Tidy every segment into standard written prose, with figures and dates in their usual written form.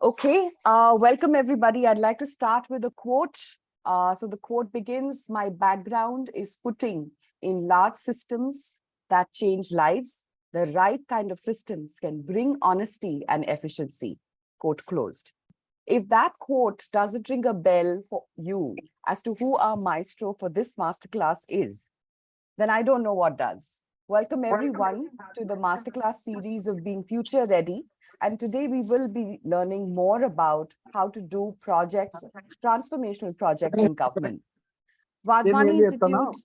Okay, welcome everybody. I'd like to start with a quote. So the quote begins, "My background is putting in large systems that change lives. The right kind of systems can bring honesty and efficiency." Quote closed. If that quote doesn't ring a bell for you as to who our maestro for this masterclass is, then I don't know what does. Welcome everyone to the masterclass series of Being Future Ready. And today we will be learning more about how to do projects, transformational projects in government. Wadhwani Institute,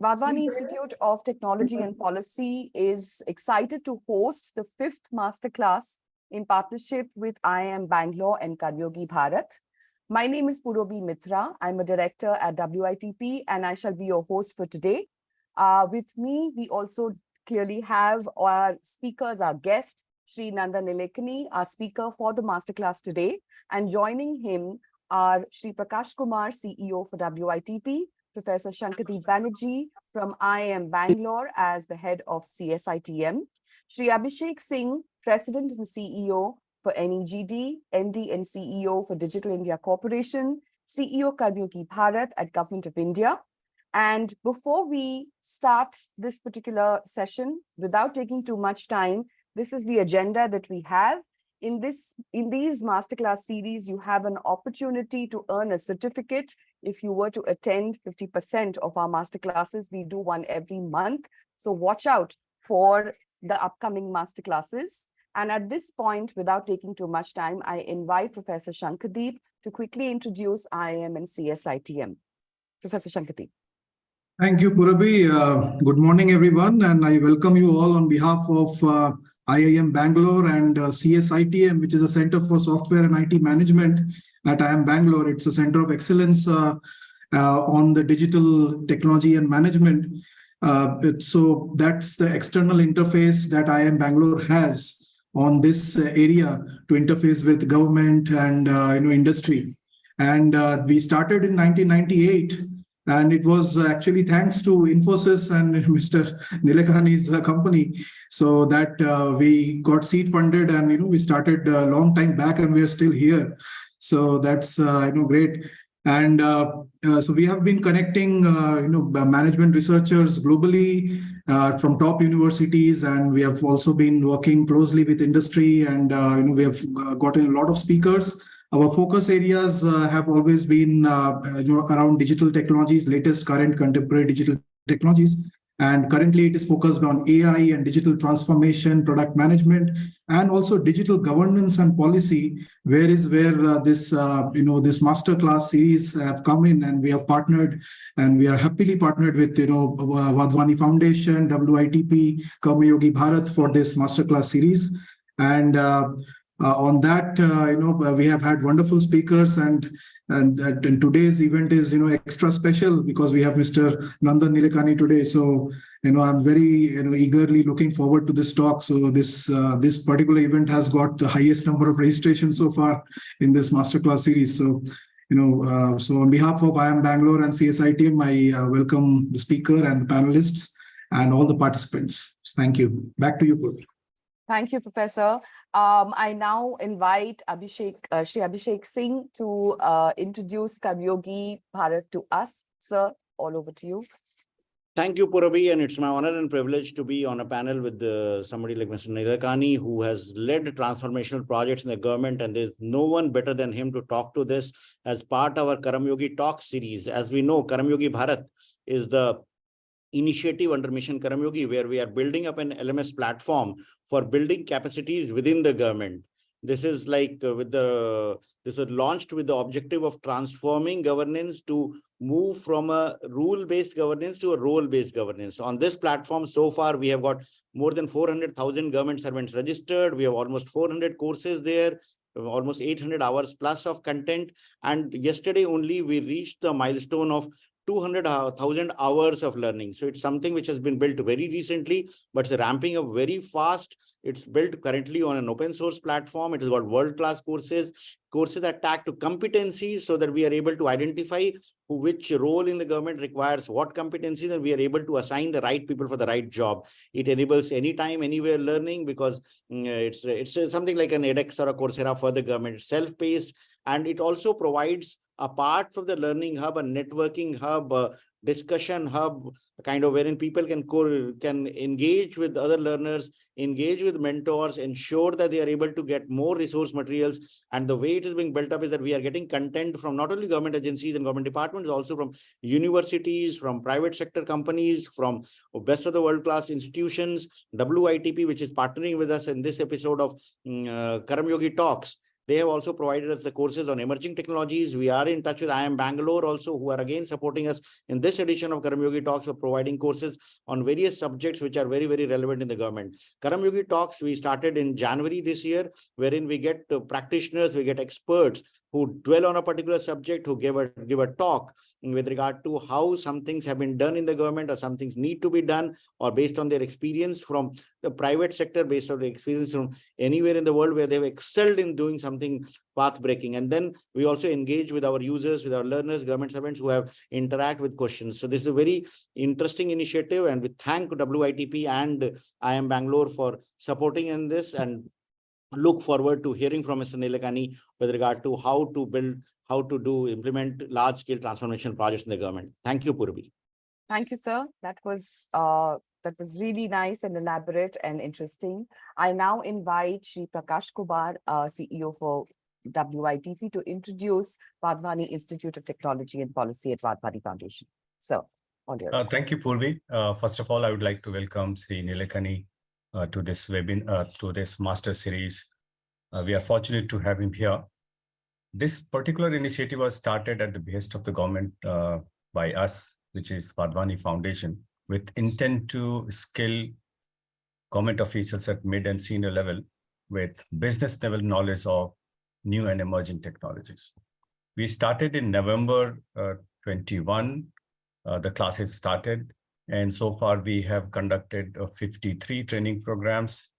Wadhwani Institute of Technology and Policy is excited to host the 5th masterclass in partnership with IIM Bangalore and Karmayogi Bharat. My name is Purabhi Mitra. I'm a director at WITP and I shall be your host for today. With me, we also clearly have our speakers, our guest, Shri Nandan Nilekani, our speaker for the masterclass today. And joining him are Shri Prakash Kumar, CEO for WITP, Professor Shankadeep Banerjee from IIM Bangalore as the head of CSITM, Shri Abhishek Singh, President and CEO for NEGD, MD and CEO for Digital India Corporation, CEO Karmayogi Bharat at Government of India. And before we start this particular session, without taking too much time, this is the agenda that we have. In these masterclass series, you have an opportunity to earn a certificate. If you were to attend 50% of our masterclasses, we do one every month. So watch out for the upcoming masterclasses. And at this point, without taking too much time, I invite Professor Shankadeep to quickly introduce IIM and CSITM. Professor Shankadeep. Thank you, Purabhi. Good morning, everyone, and I welcome you all on behalf of IIM Bangalore and CSITM, which is a Center for Software and IT Management at IIM Bangalore. It's a center of excellence on the digital technology and management. So that's the external interface that IIM Bangalore has on this area to interface with government and industry. And we started in 1998. And it was actually thanks to Infosys and Mr. Nilekani's company, so that we got seed funded, and we started a long time back, and we are still here. So that's great. And so we have been connecting management researchers globally from top universities, and we have also been working closely with industry, and we have gotten a lot of speakers. Our focus areas have always been around digital technologies, latest, current, contemporary digital technologies. And currently it is focused on AI and digital transformation, product management, and also digital governance and policy, where this masterclass series have come in, and we have partnered, and we are happily partnered with Wadhwani Foundation, WITP, Karmayogi Bharat for this masterclass series. And on that, we have had wonderful speakers, and today's event is extra special because we have Mr. Nandan Nilekani today. So I'm very eagerly looking forward to this talk. So this particular event has got the highest number of registrations so far in this masterclass series. So so on behalf of IIM Bangalore and CSITM, I welcome the speaker and the panelists and all the participants. Thank you. Back to you, Purvi. Thank you, Professor. I now invite Shri Abhishek Singh to introduce Karmayogi Bharat to us. Sir, all over to you. Thank you, Purabhi, and it's my honor and privilege to be on a panel with somebody like Mr. Nilekani, who has led transformational projects in the government, and there's no one better than him to talk to this as part of our Karmayogi Talk series. As we know, Karmayogi Bharat is the initiative under Mission Karmayogi, where we are building up an LMS platform for building capacities within the government. This is like this was launched with the objective of transforming governance to move from a rule-based governance to a role-based governance. On this platform, so far, we have got more than 400,000 government servants registered. We have almost 400 courses there, almost 800 hours plus of content. And yesterday only, we reached the milestone of 200,000 hours of learning. So it's something which has been built very recently, but it's ramping up very fast. It's built currently on an open source platform. It has got world-class courses that tag to competencies, so that we are able to identify which role in the government requires what competencies, and we are able to assign the right people for the right job. It enables anytime, anywhere learning, because it's something like an edX or a Coursera for the government. It's self-paced, and it also provides, apart from the learning hub, a networking hub, a discussion hub, kind of wherein people can engage with other learners, engage with mentors, ensure that they are able to get more resource materials. And the way it is being built up is that we are getting content from not only government agencies and government departments, also from universities, from private sector companies, from best of the world-class institutions. WITP, which is partnering with us in this episode of Karmayogi Talks, they have also provided us the courses on emerging technologies. We are in touch with IIM Bangalore also, who are again supporting us in this edition of Karmayogi Talks for providing courses on various subjects which are very, very relevant in the government. Karmayogi Talks, we started in January this year, wherein we get practitioners, we get experts who dwell on a particular subject, who give a talk with regard to how some things have been done in the government, or some things need to be done, or based on their experience from the private sector, based on the experience from anywhere in the world where they've excelled in doing something path-breaking. And then we also engage with our users, with our learners, government servants who have interact with questions. So this is a very interesting initiative, and we thank WITP and IIM Bangalore for supporting in this, and look forward to hearing from Mr. Nilekani with regard to how to build, implement large-scale transformation projects in the government. Thank you, Purvi. Thank you, sir. That was really nice and elaborate and interesting. I now invite Shri Prakash Kumar, CEO for WITP, to introduce Wadhwani Institute of Technology and Policy at Wadhwani Foundation. Sir, on yours. Thank you, Purvi. First of all, I would like to welcome Sri Nilekani to this webinar, to this master series. We are fortunate to have him here. This particular initiative was started at the behest of the government by us, which is Wadhwani Foundation, with intent to skill government officials at mid and senior level with business level knowledge of new and emerging technologies. We started in November 21. The classes started, and so far we have conducted 53 training programs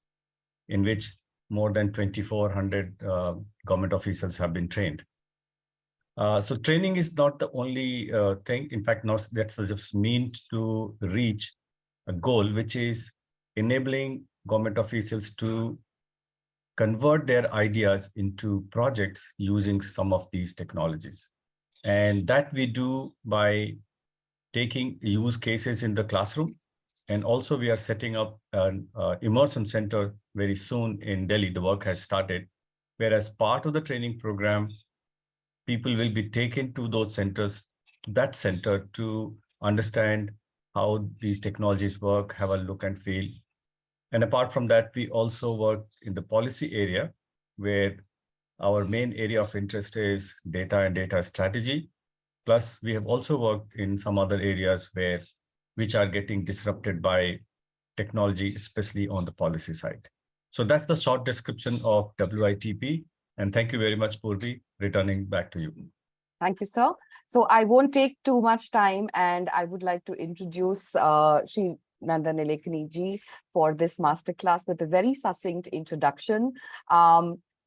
in which more than 2,400 government officials have been trained. So training is not the only thing. In fact, that's just meant to reach a goal, which is enabling government officials to convert their ideas into projects using some of these technologies. And that we do by taking use cases in the classroom. And also we are setting up an immersion center very soon in Delhi. The work has started, whereas part of the training program, people will be taken to those centers, to that center, to understand how these technologies work, have a look and feel. And apart from that, we also work in the policy area, where our main area of interest is data and data strategy. Plus, we have also worked in some other areas which are getting disrupted by technology, especially on the policy side. So that's the short description of WITP. And thank you very much, Purvi. Returning back to you. Thank you, sir. So I won't take too much time, and I would like to introduce Shri Nandan Nilekani ji for this masterclass with a very succinct introduction.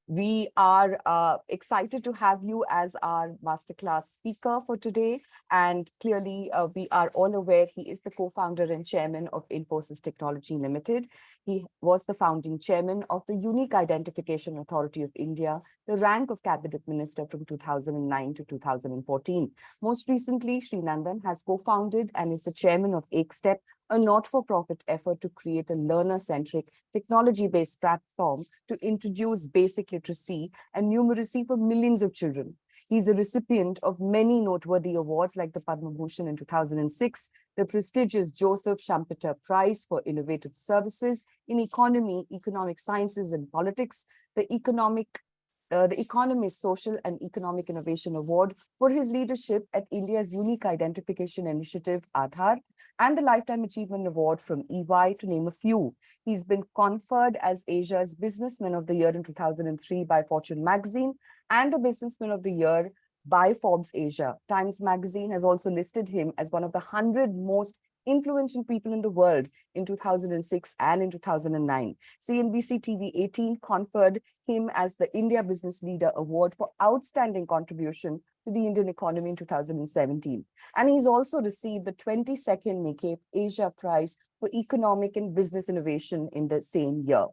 We are excited to have you as our masterclass speaker for today. And clearly, we are all aware he is the co-founder and chairman of Infosys Technology Limited. He was the founding chairman of the Unique Identification Authority of India, the rank of cabinet minister from 2009 to 2014. Most recently, Sri Nandan has co-founded and is the chairman of EkStep, a not-for-profit effort to create a learner-centric, technology-based platform to introduce basic literacy and numeracy for millions of children. He's a recipient of many noteworthy awards like the Padma Bhushan in 2006, the prestigious Joseph Schumpeter Prize for Innovative Services in Economy, Economic Sciences and Politics, the Economist Social and Economic Innovation Award for his leadership at India's Unique Identification Initiative, Aadhaar, and the Lifetime Achievement Award from EY, to name a few. He's been conferred as Asia's Businessman of the Year in 2003 by Fortune magazine, and the Businessman of the Year by Forbes Asia. Times Magazine has also listed him as one of the 100 most influential people in the world in 2006 and in 2009. CNBC TV 18 conferred him as the India Business Leader Award for outstanding contribution to the Indian economy in 2017. And he's also received the 22nd Nikkei Asia Prize for Economic and Business Innovation in the same year.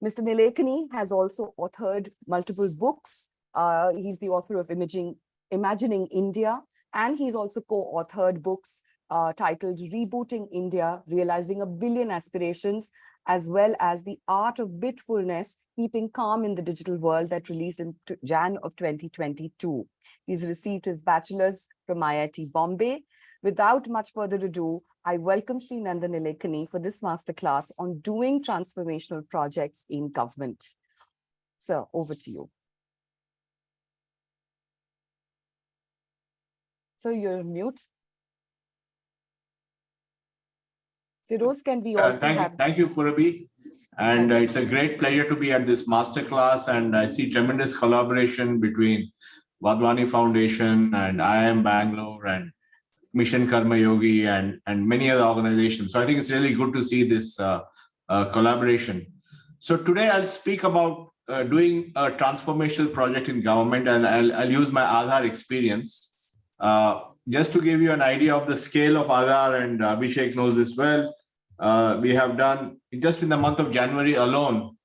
Mr. Nilekani has also authored multiple books. He's the author of Imagining India, and he's also co-authored books titled Rebooting India, Realizing a Billion Aspirations, as well as The Art of Bitfulness, Keeping Calm in the Digital World, that released in Jan of 2022. He's received his bachelor's from IIT Bombay. Without much further ado, I welcome Sri Nandan Nilekani for this masterclass on doing transformational projects in government. Sir, over to you. So you're on mute. Firoz, can we also Thank you, Purabhi. And it's a great pleasure to be at this masterclass. And I see tremendous collaboration between Wadhwani Foundation and IIM Bangalore and Mission Karmayogi and many other organizations. So I think it's really good to see this collaboration. So today I'll speak about doing a transformational project in government, and I'll use my Aadhaar experience. Just to give you an idea of the scale of Aadhaar, and Abhishek knows this well, we have done, just in the month of January alone,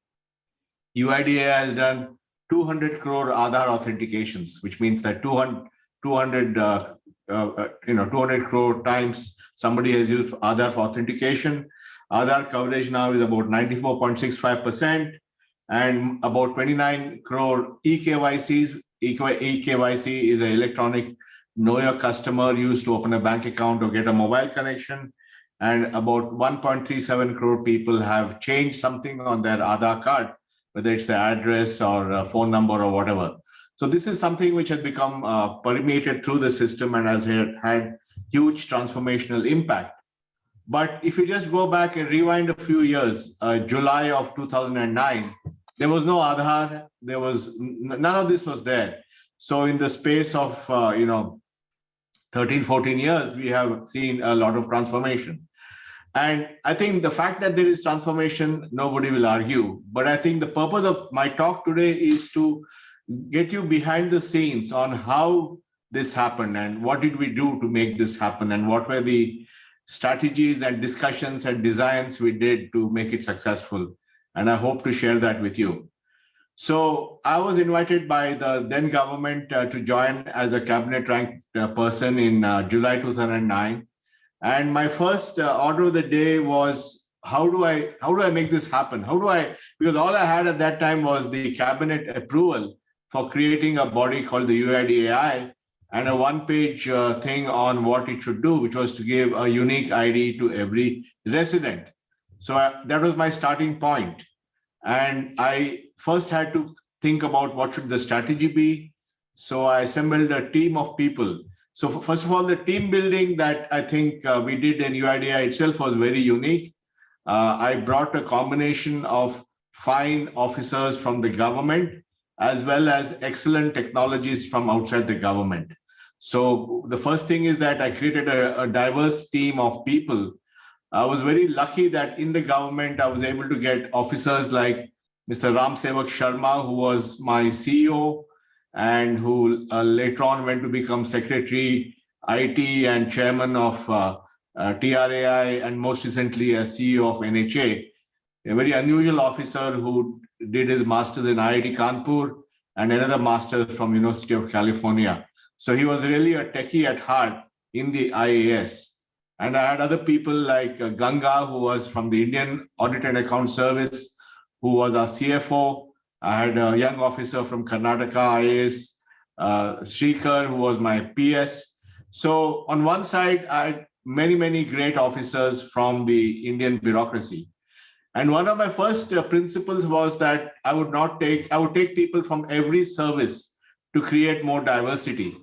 UIDAI has done 200 crore Aadhaar authentications, which means that 200 crore times somebody has used Aadhaar for authentication. Aadhaar coverage now is about 94.65%, and about 29 crore eKYCs. eKYC is an electronic know your customer used to open a bank account or get a mobile connection. And about 1.37 crore people have changed something on their Aadhaar card, whether it's the address or a phone number or whatever. So this is something which has become permeated through the system and has had huge transformational impact. But if you just go back and rewind a few years, July of 2009, there was no Aadhaar, none of this was there. So in the space of 13, 14 years, we have seen a lot of transformation. And I think the fact that there is transformation, nobody will argue. But I think the purpose of my talk today is to get you behind the scenes on how this happened and what did we do to make this happen and what were the strategies and discussions and designs we did to make it successful. And I hope to share that with you. So I was invited by the then government to join as a cabinet ranked person in July 2009. And my first order of the day was, how do I make this happen? Because all I had at that time was the cabinet approval for creating a body called the UIDAI and a one-page thing on what it should do, which was to give a unique ID to every resident. So that was my starting point. And I first had to think about what should the strategy be. So I assembled a team of people. So first of all, the team building that I think we did in UIDAI itself was very unique. I brought a combination of fine officers from the government as well as excellent technologies from outside the government. So the first thing is that I created a diverse team of people. I was very lucky that in the government, I was able to get officers like Mr. Ram Sevak Sharma, who was my CEO and who later on went to become Secretary IT and Chairman of TRAI and most recently as CEO of NHA, a very unusual officer who did his master's in IIT Kanpur and another master from University of California. So he was really a techie at heart in the IAS. And I had other people like Ganga, who was from the Indian Audit and Account Service, who was our CFO. I had a young officer from Karnataka IAS, Shrikar, who was my PS. So on one side, I had many, many great officers from the Indian bureaucracy. And one of my first principles was that I would take people from every service to create more diversity.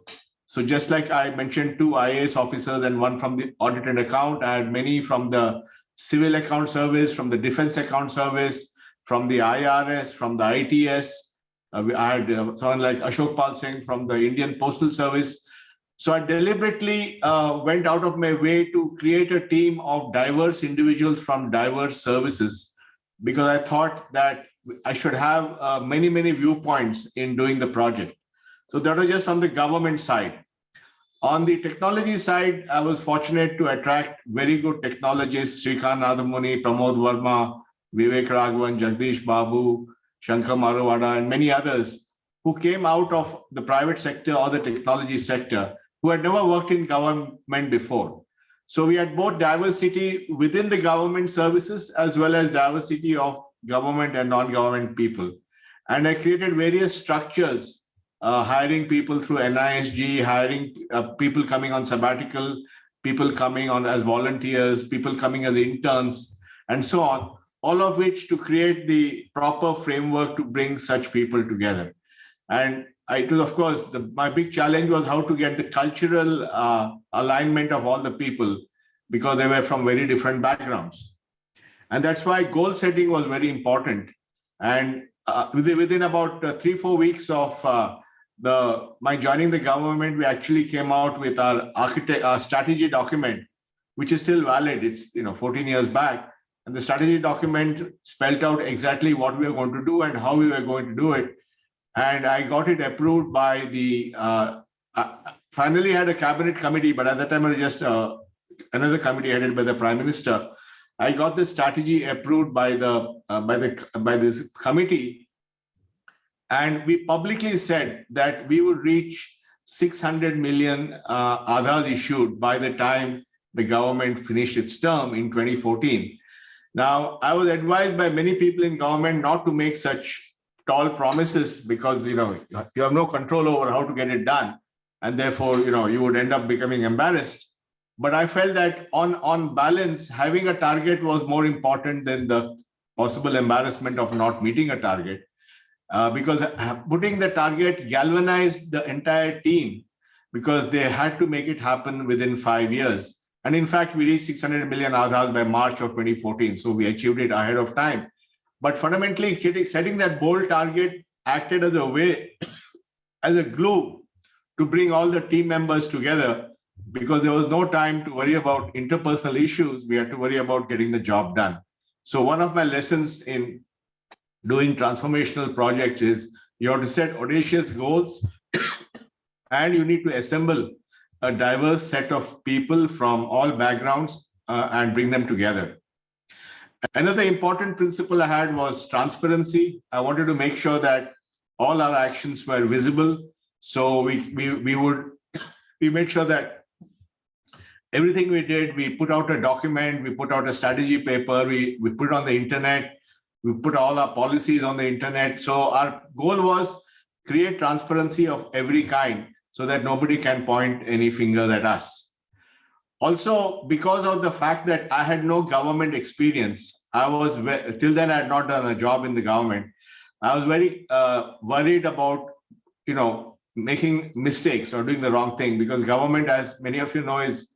So just like I mentioned 2 IAS officers and 1 from the Audit and Account, I had many from the Civil Account Service, from the Defense Account Service, from the IRS, from the ITS. I had someone like Ashok Pal Singh from the Indian Postal Service. So I deliberately went out of my way to create a team of diverse individuals from diverse services, because I thought that I should have many viewpoints in doing the project. So that was just on the government side. On the technology side, I was fortunate to attract very good technologists, Srikant Nadamuni, Pramod Verma, Vivek Raghavan, Jagdish Babu, Shankar Maruvada, and many others who came out of the private sector or the technology sector, who had never worked in government before. So we had both diversity within the government services as well as diversity of government and non-government people. And I created various structures, hiring people through NISG, hiring people coming on sabbatical, people coming on as volunteers, people coming as interns, and so on, all of which to create the proper framework to bring such people together. And it was, of course, my big challenge was how to get the cultural alignment of all the people, because they were from very different backgrounds. And that's why goal setting was very important. And within about 3-4 weeks of my joining the government, we actually came out with our strategy document, which is still valid. It's 14 years back. And the strategy document spelled out exactly what we were going to do and how we were going to do it. And I got it approved by the, finally had a cabinet committee, but at that time it was just another committee headed by the Prime Minister. I got the strategy approved by this committee. And we publicly said that we would reach 600 million Aadhaars issued by the time the government finished its term in 2014. Now, I was advised by many people in government not to make such tall promises, because you have no control over how to get it done, and therefore you would end up becoming embarrassed. But I felt that on balance, having a target was more important than the possible embarrassment of not meeting a target, because putting the target galvanized the entire team, because they had to make it happen within 5 years. And in fact, we reached 600 million Aadhaars by March of 2014. So we achieved it ahead of time. But fundamentally, setting that bold target acted as a way, as a glue to bring all the team members together, because there was no time to worry about interpersonal issues. We had to worry about getting the job done. So one of my lessons in doing transformational projects is you have to set audacious goals and you need to assemble a diverse set of people from all backgrounds and bring them together. Another important principle I had was transparency. I wanted to make sure that all our actions were visible. So we made sure that everything we did, we put out a document, we put out a strategy paper, we put it on the internet, we put all our policies on the internet. So our goal was create transparency of every kind so that nobody can point any fingers at us. Also, because of the fact that I had no government experience, till then I had not done a job in the government. I was very worried about, making mistakes or doing the wrong thing, because government, as many of you know, is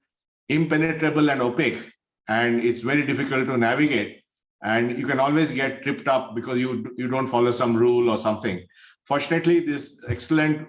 impenetrable and opaque, and it's very difficult to navigate. And you can always get tripped up because you don't follow some rule or something. Fortunately, this excellent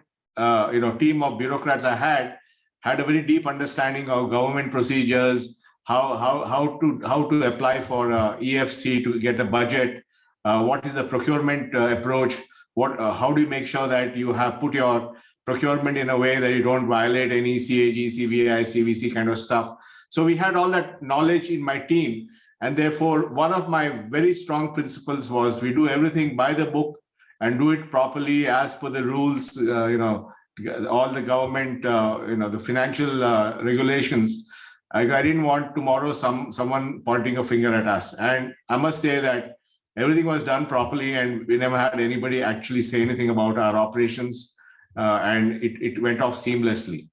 team of bureaucrats I had a very deep understanding of government procedures, how to apply for EFC to get a budget, what is the procurement approach, how do you make sure that you have put your procurement in a way that you don't violate any CAG, CVI, CVC kind of stuff. So we had all that knowledge in my team. And therefore, one of my very strong principles was we do everything by the book and do it properly as per the rules, all the government, the financial regulations. I didn't want tomorrow someone pointing a finger at us. And I must say that everything was done properly, and we never had anybody actually say anything about our operations, and it went off seamlessly.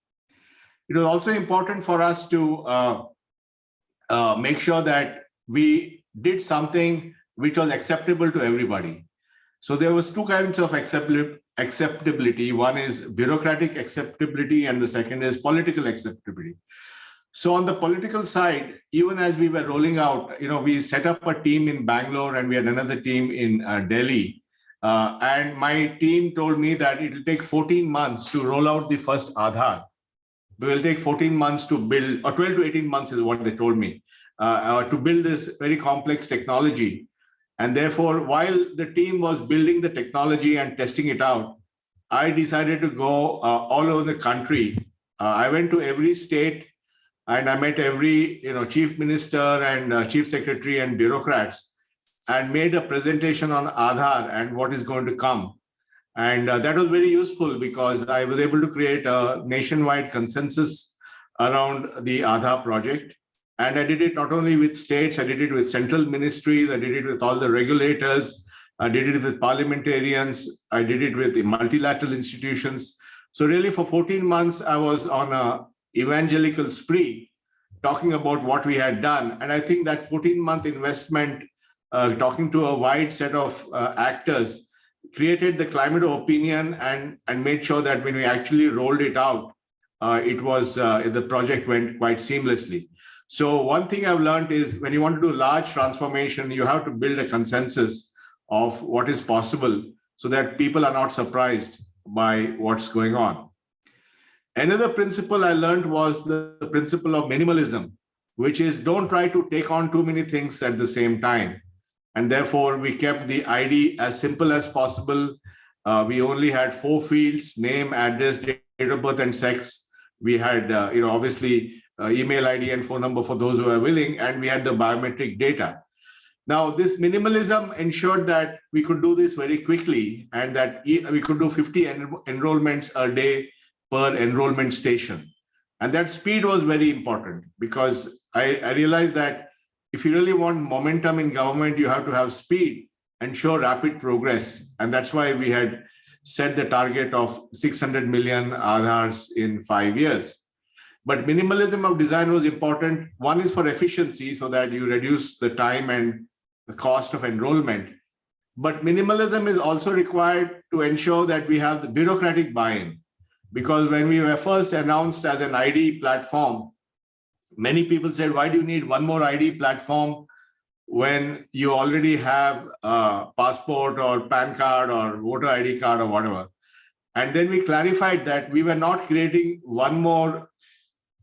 It was also important for us to make sure that we did something which was acceptable to everybody. So there was two kinds of acceptability. One is bureaucratic acceptability, and the second is political acceptability. So on the political side, even as we were rolling out, we set up a team in Bangalore and we had another team in Delhi. And my team told me that it will take 14 months to roll out the first Aadhaar. It will take 14 months to build, or 12 to 18 months is what they told me, to build this very complex technology. And therefore, while the team was building the technology and testing it out, I decided to go all over the country. I went to every state and I met every chief minister and chief secretary and bureaucrats and made a presentation on Aadhaar and what is going to come. And that was very useful because I was able to create a nationwide consensus around the Aadhaar project. And I did it not only with states, I did it with central ministries, I did it with all the regulators, I did it with parliamentarians, I did it with the multilateral institutions. So really for 14 months, I was on a evangelical spree talking about what we had done. And I think that 14-month investment, talking to a wide set of actors, created the climate of opinion and made sure that when we actually rolled it out, the project went quite seamlessly. So one thing I've learned is when you want to do large transformation, you have to build a consensus of what is possible so that people are not surprised by what's going on. Another principle I learned was the principle of minimalism, which is don't try to take on too many things at the same time. And therefore, we kept the ID as simple as possible. We only had 4 fields: name, address, date of birth, and sex. We had, obviously, email ID and phone number for those who are willing, and we had the biometric data. Now, this minimalism ensured that we could do this very quickly and that we could do 50 enrollments a day per enrollment station. And that speed was very important because I realized that if you really want momentum in government, you have to have speed and show rapid progress. And that's why we had set the target of 600 million Aadhaars in 5 years. But minimalism of design was important. One is for efficiency so that you reduce the time and the cost of enrollment. But minimalism is also required to ensure that we have the bureaucratic buy-in. Because when we were first announced as an ID platform, many people said, why do you need one more ID platform when you already have a passport or PAN card or voter ID card or whatever? And then we clarified that we were not creating one more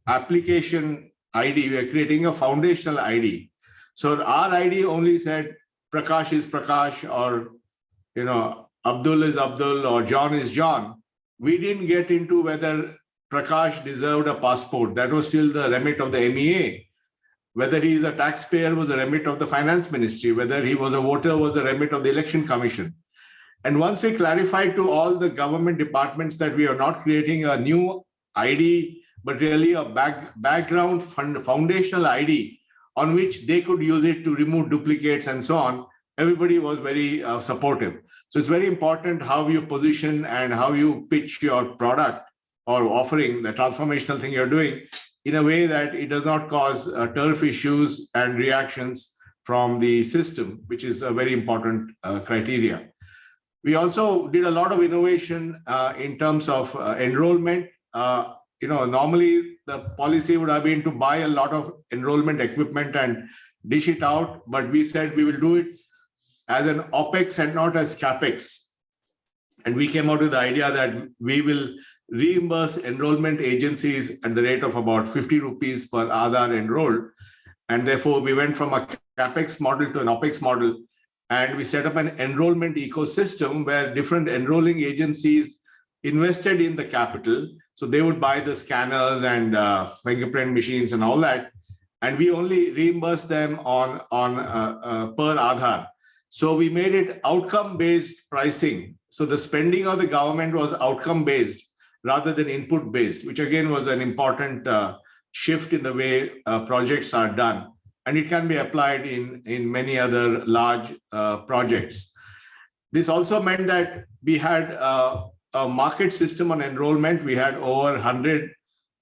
application ID, we are creating a foundational ID. So our ID only said Prakash is Prakash, or Abdul is Abdul, or John is John. We didn't get into whether Prakash deserved a passport. That was still the remit of the MEA. Whether he is a taxpayer was the remit of the finance ministry. Whether he was a voter was the remit of the election commission. And once we clarified to all the government departments that we are not creating a new ID, but really a background foundational ID on which they could use it to remove duplicates and so on, everybody was very supportive. So it's very important how you position and how you pitch your product or offering, the transformational thing you're doing, in a way that it does not cause turf issues and reactions from the system, which is a very important criteria. We also did a lot of innovation in terms of enrollment. Normally the policy would have been to buy a lot of enrollment equipment and dish it out, but we said we will do it as an OPEX and not as CAPEX. And we came out with the idea that we will reimburse enrollment agencies at the rate of about 50 rupees per Aadhaar enrolled. And therefore, we went from a CAPEX model to an OPEX model. And we set up an enrollment ecosystem where different enrolling agencies invested in the capital. So they would buy the scanners and fingerprint machines and all that. And we only reimburse them on per Aadhaar. So we made it outcome-based pricing. So the spending of the government was outcome-based rather than input-based, which again was an important shift in the way projects are done. And it can be applied in many other large projects. This also meant that we had a market system on enrollment. We had over 100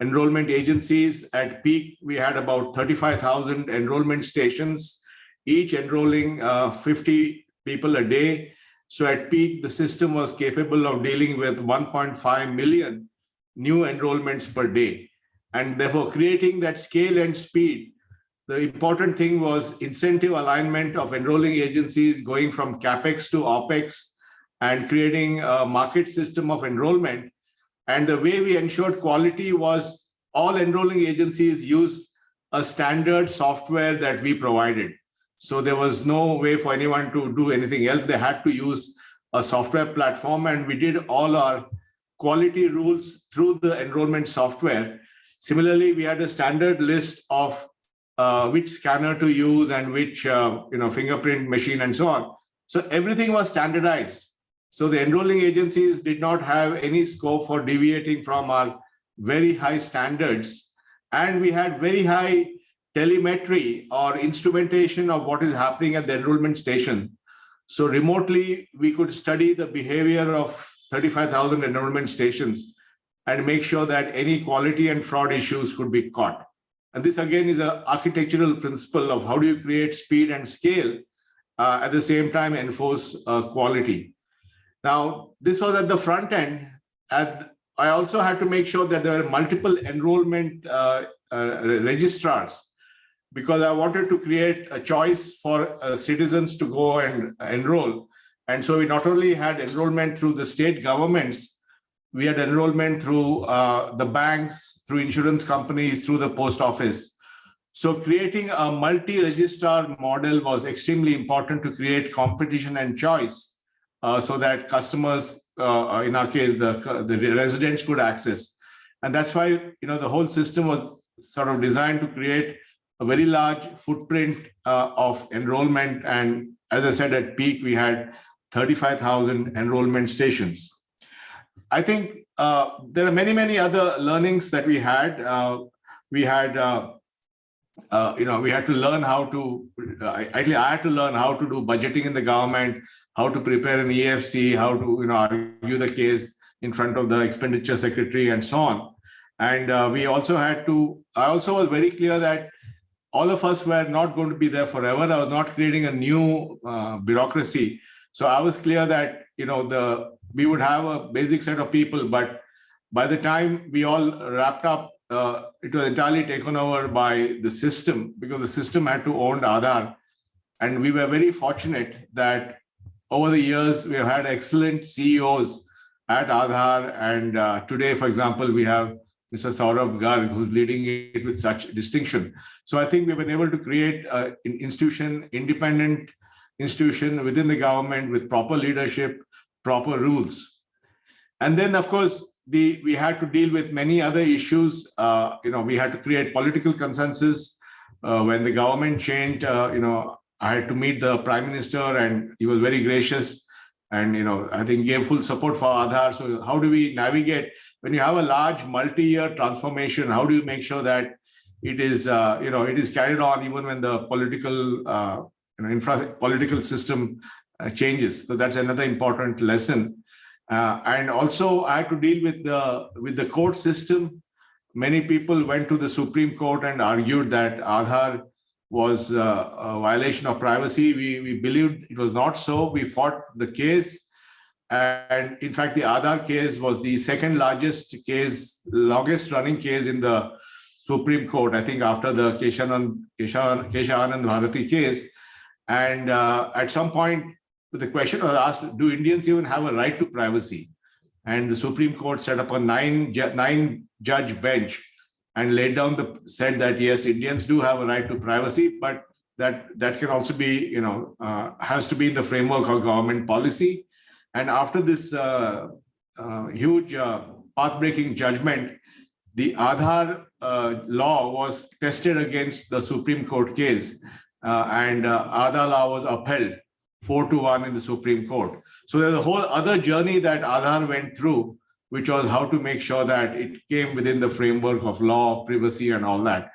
enrollment agencies. At peak, we had about 35,000 enrollment stations, each enrolling 50 people a day. So at peak, the system was capable of dealing with 1.5 million new enrollments per day. And therefore, creating that scale and speed, the important thing was incentive alignment of enrolling agencies going from CAPEX to OPEX and creating a market system of enrollment. And the way we ensured quality was all enrolling agencies used a standard software that we provided. So there was no way for anyone to do anything else. They had to use a software platform, and we did all our quality rules through the enrollment software. Similarly, we had a standard list of which scanner to use and which fingerprint machine and so on. So everything was standardized. So the enrolling agencies did not have any scope for deviating from our very high standards. And we had very high telemetry or instrumentation of what is happening at the enrollment station. So remotely, we could study the behavior of 35,000 enrollment stations and make sure that any quality and fraud issues could be caught. And this again is an architectural principle of how do you create speed and scale, at the same time enforce quality. Now, this was at the front end. I also had to make sure that there were multiple enrollment registrars, because I wanted to create a choice for citizens to go and enroll. And so we not only had enrollment through the state governments, we had enrollment through the banks, through insurance companies, through the post office. So creating a multi-registrar model was extremely important to create competition and choice, so that customers, in our case, the residents could access. And that's why the whole system was sort of designed to create a very large footprint of enrollment. And as I said, at peak, we had 35,000 enrollment stations. I think there are many, many other learnings that we had. We had to learn how to, I had to learn how to do budgeting in the government, how to prepare an EFC, how to argue the case in front of the expenditure secretary and so on. And we also had to, I also was very clear that all of us were not going to be there forever. I was not creating a new bureaucracy. So I was clear that we would have a basic set of people, but by the time we all wrapped up, it was entirely taken over by the system, because the system had to own Aadhaar. And we were very fortunate that over the years, we have had excellent CEOs at Aadhaar. And today, for example, we have Mr. Saurabh Garg, who's leading it with such distinction. So I think we've been able to create an institution, independent institution within the government with proper leadership, proper rules. And then, of course, we had to deal with many other issues. We had to create political consensus. When the government changed, I had to meet the Prime Minister, and he was very gracious, and I think gave full support for Aadhaar. So how do we navigate when you have a large multi-year transformation? How do you make sure that it is carried on even when the political system changes? So that's another important lesson. And also I had to deal with the court system. Many people went to the Supreme Court and argued that Aadhaar was a violation of privacy. We believed it was not so. We fought the case. And in fact, the Aadhaar case was the second largest case, longest running case in the Supreme Court, I think after the Keshavanand Bharati case. And at some point, the question was asked, do Indians even have a right to privacy? And the Supreme Court set up a nine-judge bench and said that, yes, Indians do have a right to privacy, but that can also be, has to be in the framework of government policy. And after this huge path-breaking judgment, the Aadhaar law was tested against the Supreme Court case, and Aadhaar law was upheld 4-1 in the Supreme Court. So there's a whole other journey that Aadhaar went through, which was how to make sure that it came within the framework of law, privacy, and all that.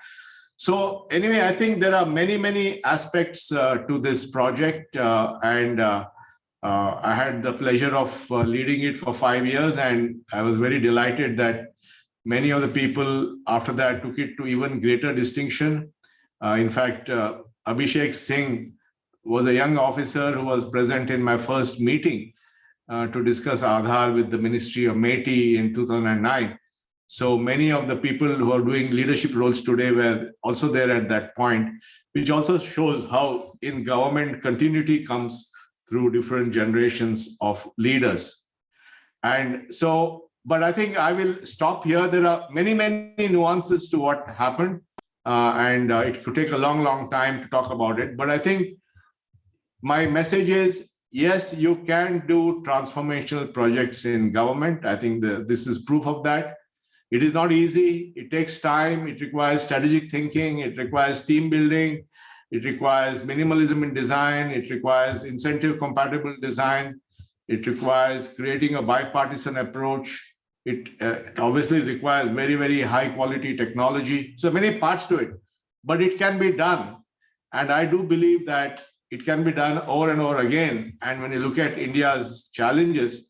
So anyway, I think there are many, many aspects to this project, and I had the pleasure of leading it for 5 years, and I was very delighted that many of the people after that took it to even greater distinction. In fact, Abhishek Singh was a young officer who was present in my first meeting to discuss Aadhaar with the Ministry of MeitY in 2009. So many of the people who are doing leadership roles today were also there at that point, which also shows how in government continuity comes through different generations of leaders. And so, but I think I will stop here. There are many, many nuances to what happened. And it could take a long, long time to talk about it. But I think my message is, yes, you can do transformational projects in government. I think this is proof of that. It is not easy. It takes time. It requires strategic thinking. It requires team building. It requires minimalism in design. It requires incentive compatible design. It requires creating a bipartisan approach. It obviously requires very, very high quality technology. So many parts to it, but it can be done. And I do believe that it can be done over and over again. And when you look at India's challenges,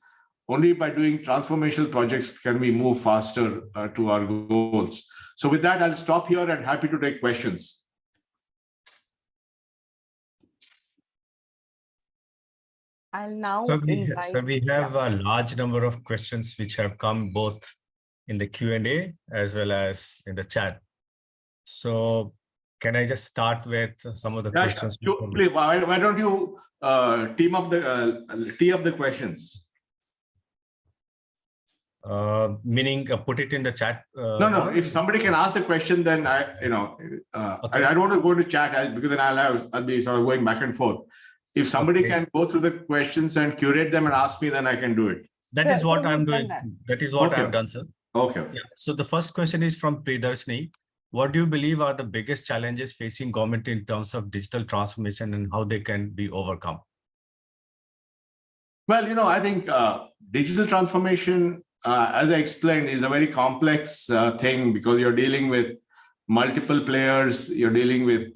only by doing transformational projects can we move faster to our goals. So with that, I'll stop here and happy to take questions. I'll now So invite. we have a large number of questions which have come both in the Q&A as well as in the chat. So can I just start with some of the questions? Please, why don't you tee up the questions? Meaning put it in the chat. No. If somebody can ask the question, then okay. I don't want to go to chat because then I'll be sort of going back and forth. If somebody can go through the questions and curate them and ask me, then I can do it. That is what I'm doing. That is what I've done, sir. Okay. Yeah. So the first question is from Priyadarshini. What do you believe are the biggest challenges facing government in terms of digital transformation and how they can be overcome? Well, I think digital transformation, as I explained, is a very complex thing because you're dealing with multiple players. You're dealing with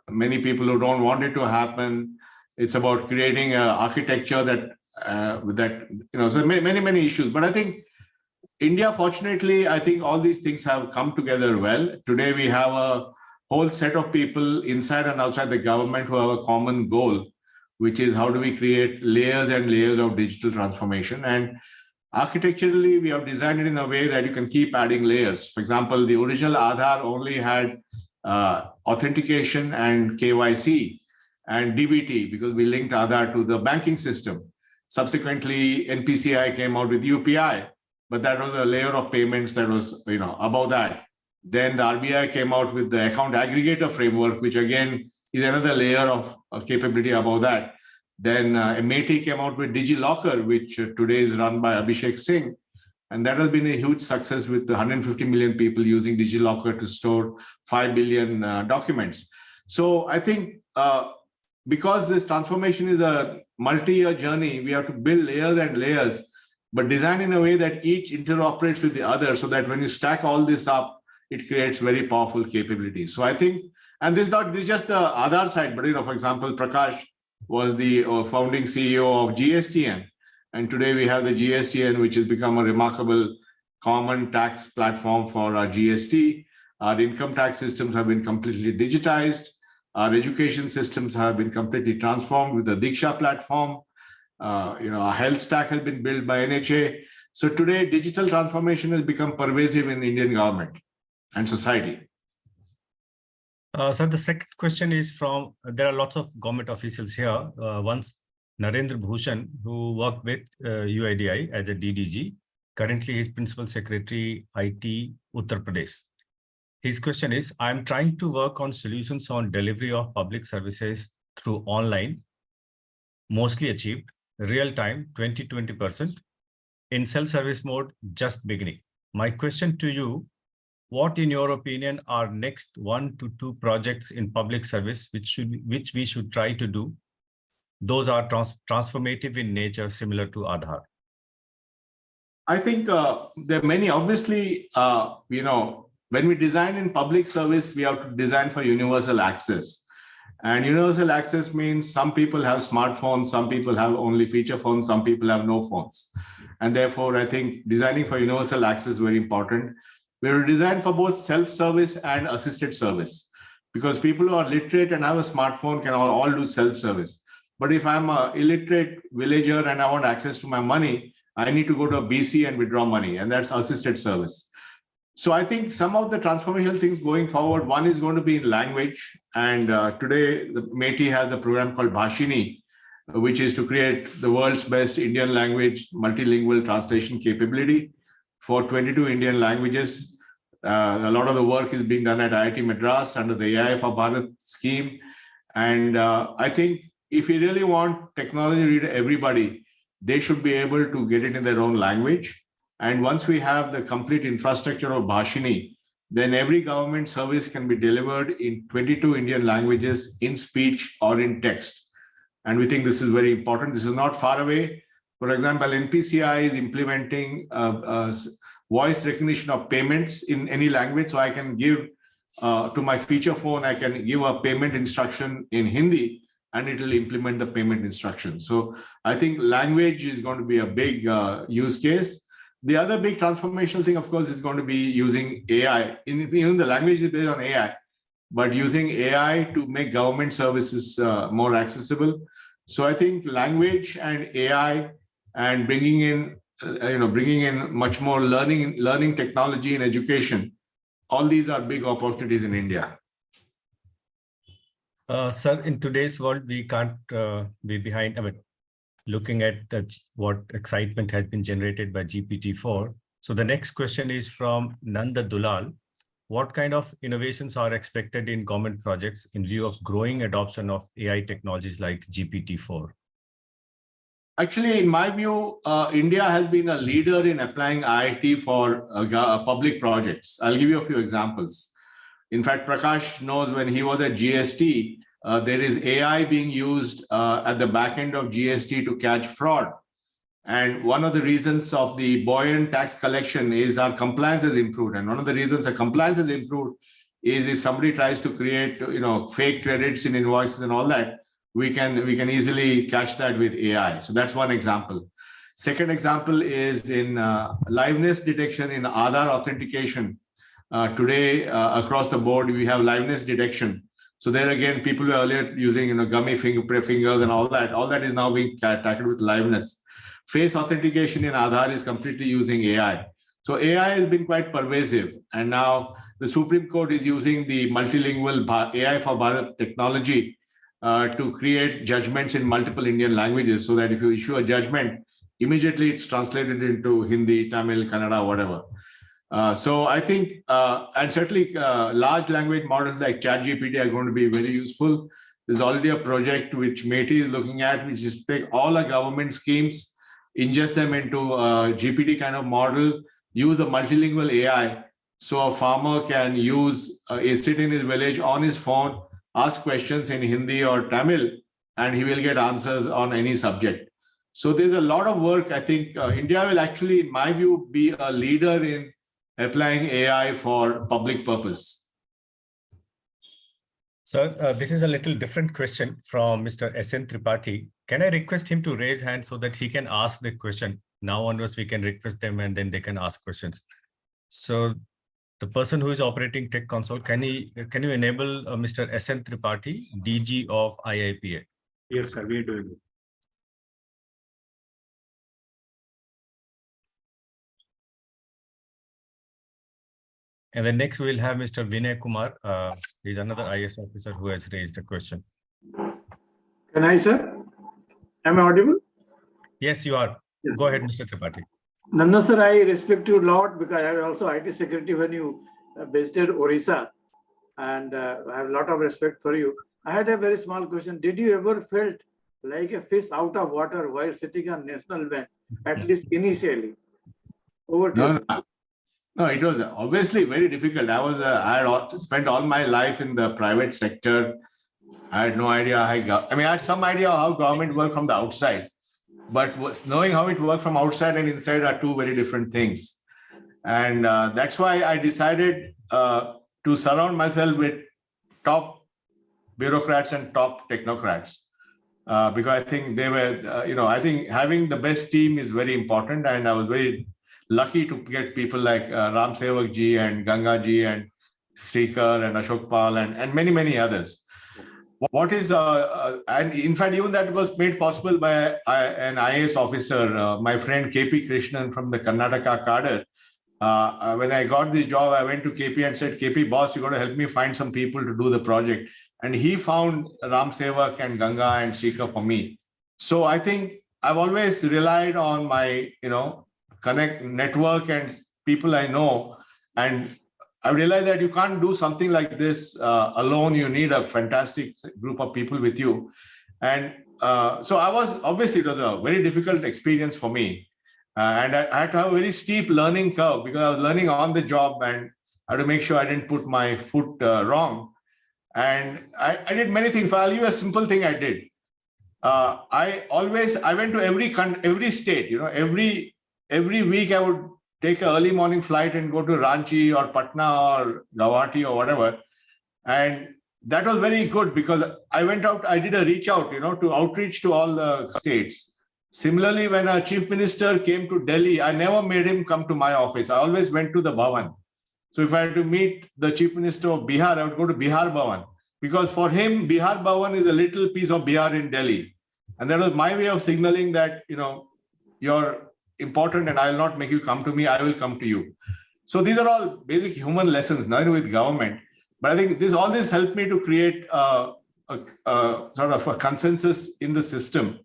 many people who don't want it to happen. It's about creating an architecture so many issues. But I think India, fortunately, I think all these things have come together well. Today, we have a whole set of people inside and outside the government who have a common goal, which is how do we create layers and layers of digital transformation. And architecturally, we have designed it in a way that you can keep adding layers. For example, the original Aadhaar only had authentication and KYC and DBT because we linked Aadhaar to the banking system. Subsequently, NPCI came out with UPI, but that was a layer of payments that was above that. Then the RBI came out with the account aggregator framework, which again is another layer of capability above that. Then MAT came out with DigiLocker, which today is run by Abhishek Singh. And that has been a huge success with 150 million people using DigiLocker to store 5 billion documents. So I think because this transformation is a multi-year journey, we have to build layers and layers, but design in a way that each interoperates with the other so that when you stack all this up, it creates very powerful capabilities. So I think, and this is just the Aadhaar side, but for example, Prakash was the founding CEO of GSTN. And today we have the GSTN, which has become a remarkable common tax platform for our GST. Our income tax systems have been completely digitized. Our education systems have been completely transformed with the Diksha platform. Our health stack has been built by NHA. So today, digital transformation has become pervasive in the Indian government and society. So the second question is from, there are lots of government officials here. Once Narendra Bhushan, who worked with UIDI as a DDG, currently he's Principal Secretary, IT, Uttar Pradesh. His question is, I'm trying to work on solutions on delivery of public services through online, mostly achieved, real time, 20% in self-service mode, just beginning. My question to you, what in your opinion are next 1 to 2 projects in public service which we should try to do? Those are transformative in nature, similar to Aadhaar. I think there are many, obviously, when we design in public service, we have to design for universal access. And universal access means some people have smartphones, some people have only feature phones, some people have no phones. And therefore, I think designing for universal access is very important. We will design for both self-service and assisted service, because people who are literate and have a smartphone can all do self-service. But if I'm an illiterate villager and I want access to my money, I need to go to a BC and withdraw money, and that's assisted service. So I think some of the transformational things going forward, one is going to be in language. And today, the MAT has a program called Bhashini, which is to create the world's best Indian language multilingual translation capability for 22 Indian languages. A lot of the work is being done at IIT Madras under the AI for Bharat scheme. And I think if you really want technology to read everybody, they should be able to get it in their own language. And once we have the complete infrastructure of Bhashini, then every government service can be delivered in 22 Indian languages in speech or in text. And we think this is very important. This is not far away. For example, NPCI is implementing voice recognition of payments in any language. So I can give to my feature phone, I can give a payment instruction in Hindi and it will implement the payment instruction. So I think language is going to be a big use case. The other big transformational thing, of course, is going to be using AI. Even the language is based on AI, but using AI to make government services more accessible. So I think language and AI and bringing in much more learning technology in education, all these are big opportunities in India. Sir, in today's world, we can't be behind. I mean, looking at what excitement has been generated by GPT-4. So the next question is from Nanda Dulal. What kind of innovations are expected in government projects in view of growing adoption of AI technologies like GPT-4? Actually, in my view, India has been a leader in applying IIT for public projects. I'll give you a few examples. In fact, Prakash knows when he was at GST, there is AI being used at the back end of GST to catch fraud. And one of the reasons of the buoyant tax collection is our compliance has improved. And one of the reasons the compliance has improved is if somebody tries to create, fake credits in invoices and all that, we can easily catch that with AI. So that's one example. Second example is in liveness detection in Aadhaar authentication. Today, across the board, we have liveness detection. So there again, people were earlier using gummy fingers and all that. All that is now being tackled with liveness. Face authentication in Aadhaar is completely using AI. So AI has been quite pervasive. And now the Supreme Court is using the multilingual AI for Bharat technology to create judgments in multiple Indian languages so that if you issue a judgment, immediately it's translated into Hindi, Tamil, Kannada, whatever. So I think, and certainly large language models like ChatGPT are going to be very useful. There's already a project which METI is looking at, which is take all our government schemes, ingest them into a GPT kind of model, use a multilingual AI. So a farmer can sit in his village on his phone, ask questions in Hindi or Tamil, and he will get answers on any subject. So there's a lot of work. I think India will actually, in my view, be a leader in applying AI for public purpose. Sir, this is a little different question from Mr. S.N. Tripathi. Can I request him to raise hand so that he can ask the question? Now onwards, we can request them and then they can ask questions. So the person who is operating Tech Console, can you enable Mr. S.N. Tripathi, DG of IIPA? Yes, sir, we are doing it. And then next we'll have Mr. Vinay Kumar. He's another IS officer who has raised a question. Can I, sir? Am I audible? Yes, you are. Yes. Go ahead, Mr. Tripathi. Nandan sir, I respect you a lot because I was also IT secretary when you visited Orissa, and I have a lot of respect for you. I had a very small question. Did you ever felt like a fish out of water while sitting on National Bank, at least initially? Over to you. No, it was obviously very difficult. I had spent all my life in the private sector. I had no idea I had some idea how government worked from the outside, but knowing how it worked from outside and inside are two very different things. And that's why I decided to surround myself with top bureaucrats and top technocrats. Because I think they were, I think having the best team is very important. And I was very lucky to get people like Ram Sevak ji and Ganga ji and Srikar and Ashok Pal and many, many others. What is, and in fact, even that was made possible by an IAS officer, my friend KP Krishnan from the Karnataka cadre. When I got this job, I went to KP and said, KP boss, you got to help me find some people to do the project. And he found Ram Sevak and Ganga and Srikar for me. So I think I've always relied on my, connect network and people I know. And I realized that you can't do something like this alone. You need a fantastic group of people with you. And so it was a very difficult experience for me. And I had to have a very steep learning curve because I was learning on the job and I had to make sure I didn't put my foot wrong. And I did many things. I'll give you a simple thing I did. I went to every state, every week I would take an early morning flight and go to Ranchi or Patna or Guwahati or whatever. And that was very good because I went out, I did a reach out, to outreach to all the states. Similarly, when our chief minister came to Delhi, I never made him come to my office. I always went to the Bhavan. So if I had to meet the chief minister of Bihar, I would go to Bihar Bhavan because for him, Bihar Bhavan is a little piece of Bihar in Delhi. And that was my way of signaling that, you're important and I will not make you come to me, I will come to you. So these are all basic human lessons, not with government. But I think all this helped me to create a sort of a consensus in the system.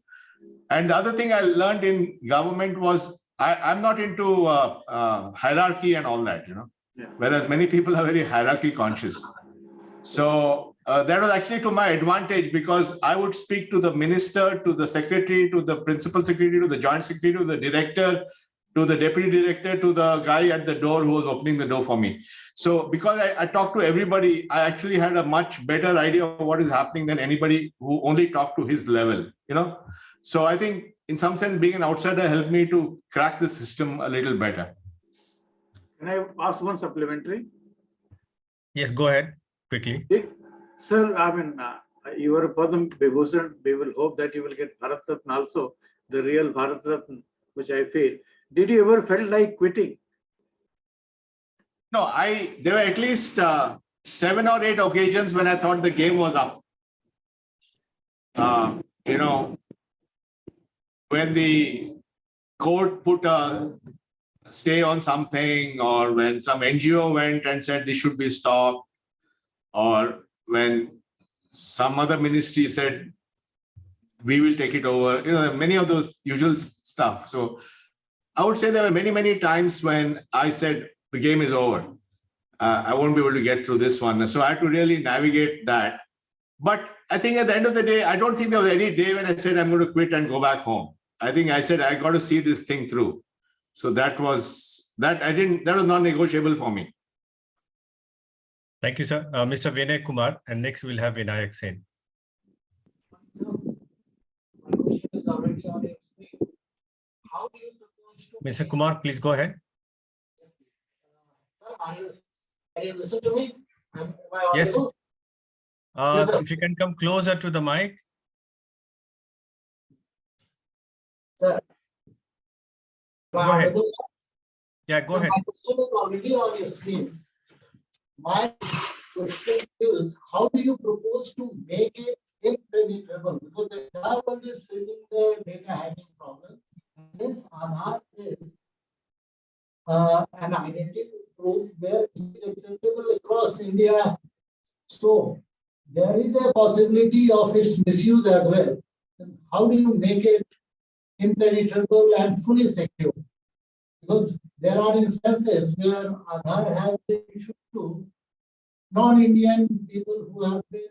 And the other thing I learned in government was I'm not into hierarchy and all that, Yeah. Whereas many people are very hierarchy conscious. So that was actually to my advantage because I would speak to the minister, to the secretary, to the principal secretary, to the joint secretary, to the director, to the deputy director, to the guy at the door who was opening the door for me. So because I talked to everybody, I actually had a much better idea of what is happening than anybody who only talked to his level, So I think in some sense, being an outsider helped me to crack the system a little better. Can I ask one supplementary? Yes, go ahead quickly. Sir, I mean, you are a Padam Vibhushan. We will hope that you will get Bharat Ratna also, the real Bharat Ratna, which I feel. Did you ever felt like quitting? No, there were at least 7 or 8 occasions when I thought the game was up. When the court put a stay on something, or when some NGO went and said this should be stopped, or when some other ministry said, we will take it over, many of those usual stuff. So I would say there were many, many times when I said, the game is over. I won't be able to get through this one. So I had to really navigate that. But I think at the end of the day, I don't think there was any day when I said, I'm going to quit and go back home. I think I said, I got to see this thing through. So that was non-negotiable for me. Thank you, sir. Mr. Vinay Kumar, and next we'll have Vinayak Sen. Mr. Kumar, please go ahead. Can you listen to me? Am I Yes. audible? Yes, sir. If you can come closer to the mic. Sir. Go ahead. Yeah, go ahead. My question is already on your screen. My question is, how do you propose to make it impenetrable? Because the entire world is facing the data hacking problem. Since Aadhaar is an identity proof where it is acceptable across India, so there is a possibility of its misuse as well. And how do you make it impenetrable and fully secure? Because there are instances where Aadhaar has been issued to non-Indian people who have been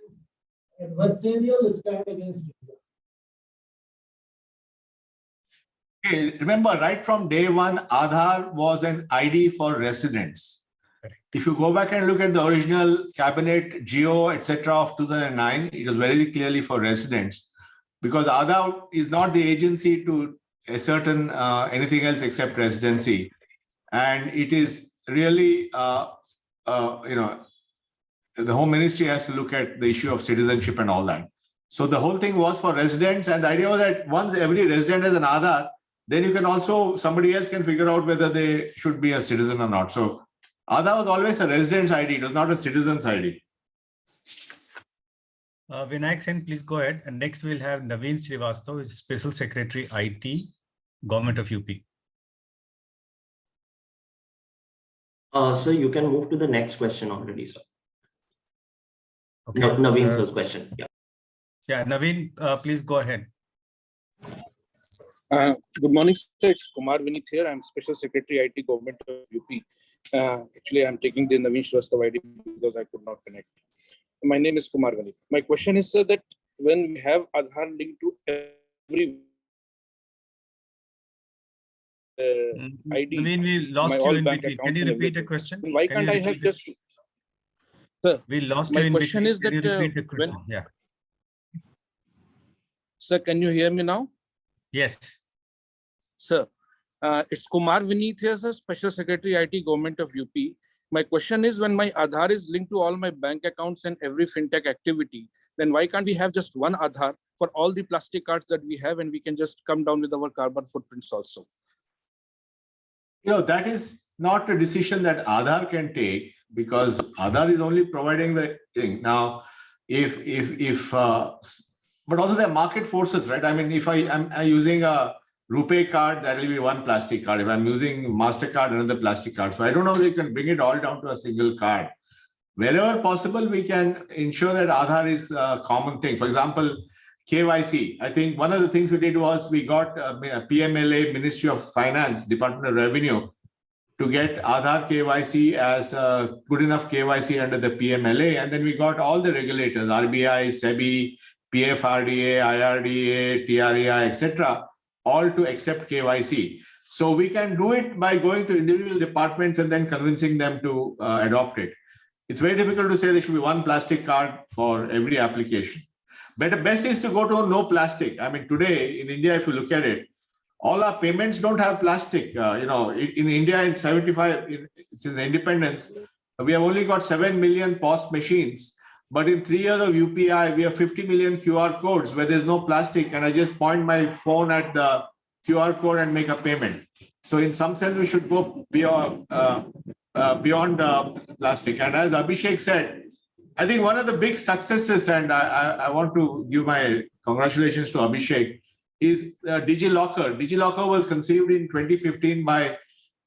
adversarial stand against India. Okay, remember, right from day one, Aadhaar was an ID for residents. Correct. If you go back and look at the original cabinet, Geo, etc. of 2009, it was very clearly for residents, because Aadhaar is not the agency to ascertain anything else except residency. And it is really, the Home Ministry has to look at the issue of citizenship and all that. So the whole thing was for residents, and the idea was that once every resident has an Aadhaar, then you can also, somebody else can figure out whether they should be a citizen or not. So Aadhaar was always a resident's ID, it was not a citizen's ID. Vinayak Sen, please go ahead. And next we'll have Naveen Srivastava, who is Special Secretary IT, Government of UP. Sir, you can move to the next question already, sir. Okay. Naveen sir's question. Yeah. Yeah, Naveen, please go ahead. Good morning, sir. It's Kumar Vinith here. I'm Special Secretary IT Government of UP. Actually, I'm taking the Naveen Shrestha ID because I could not connect. My name is Kumar Vinith. My question is, sir, that when we have Aadhaar linked to every ID, Naveen, we lost you all in bank between. Can accounts you and repeat the everything. question? Why Can you can't I have repeat just, sir? We lost My you in question between. is Can you that, repeat the question? Yeah. Sir, can you hear me now? Yes. Sir, it's Kumar Vinith here, sir, Special Secretary IT Government of UP. My question is, when my Aadhaar is linked to all my bank accounts and every fintech activity, then why can't we have just one Aadhaar for all the plastic cards that we have, and we can just come down with our carbon footprints also? That is not a decision that Aadhaar can take, because Aadhaar is only providing the thing. Now, but also there are market forces, right? I mean, if I'm using a RuPay card, that will be one plastic card. If I'm using MasterCard, another plastic card. So I don't know if they can bring it all down to a single card. Wherever possible, we can ensure that Aadhaar is a common thing. For example, KYC. I think one of the things we did was we got PMLA, Ministry of Finance, Department of Revenue, to get Aadhaar KYC as good enough KYC under the PMLA. And then we got all the regulators, RBI, SEBI, PFRDA, IRDA, TRAI, etc., all to accept KYC. So we can do it by going to individual departments and then convincing them to adopt it. It's very difficult to say there should be one plastic card for every application. But the best is to go to no plastic. I mean, today in India, if you look at it, all our payments don't have plastic. In India, in 75, since independence, we have only got 7 million POS machines. But in 3 years of UPI, we have 50 million QR codes where there's no plastic, and I just point my phone at the QR code and make a payment. So in some sense, we should go beyond plastic. And as Abhishek said, I think one of the big successes, and I want to give my congratulations to Abhishek, is DigiLocker. DigiLocker was conceived in 2015 when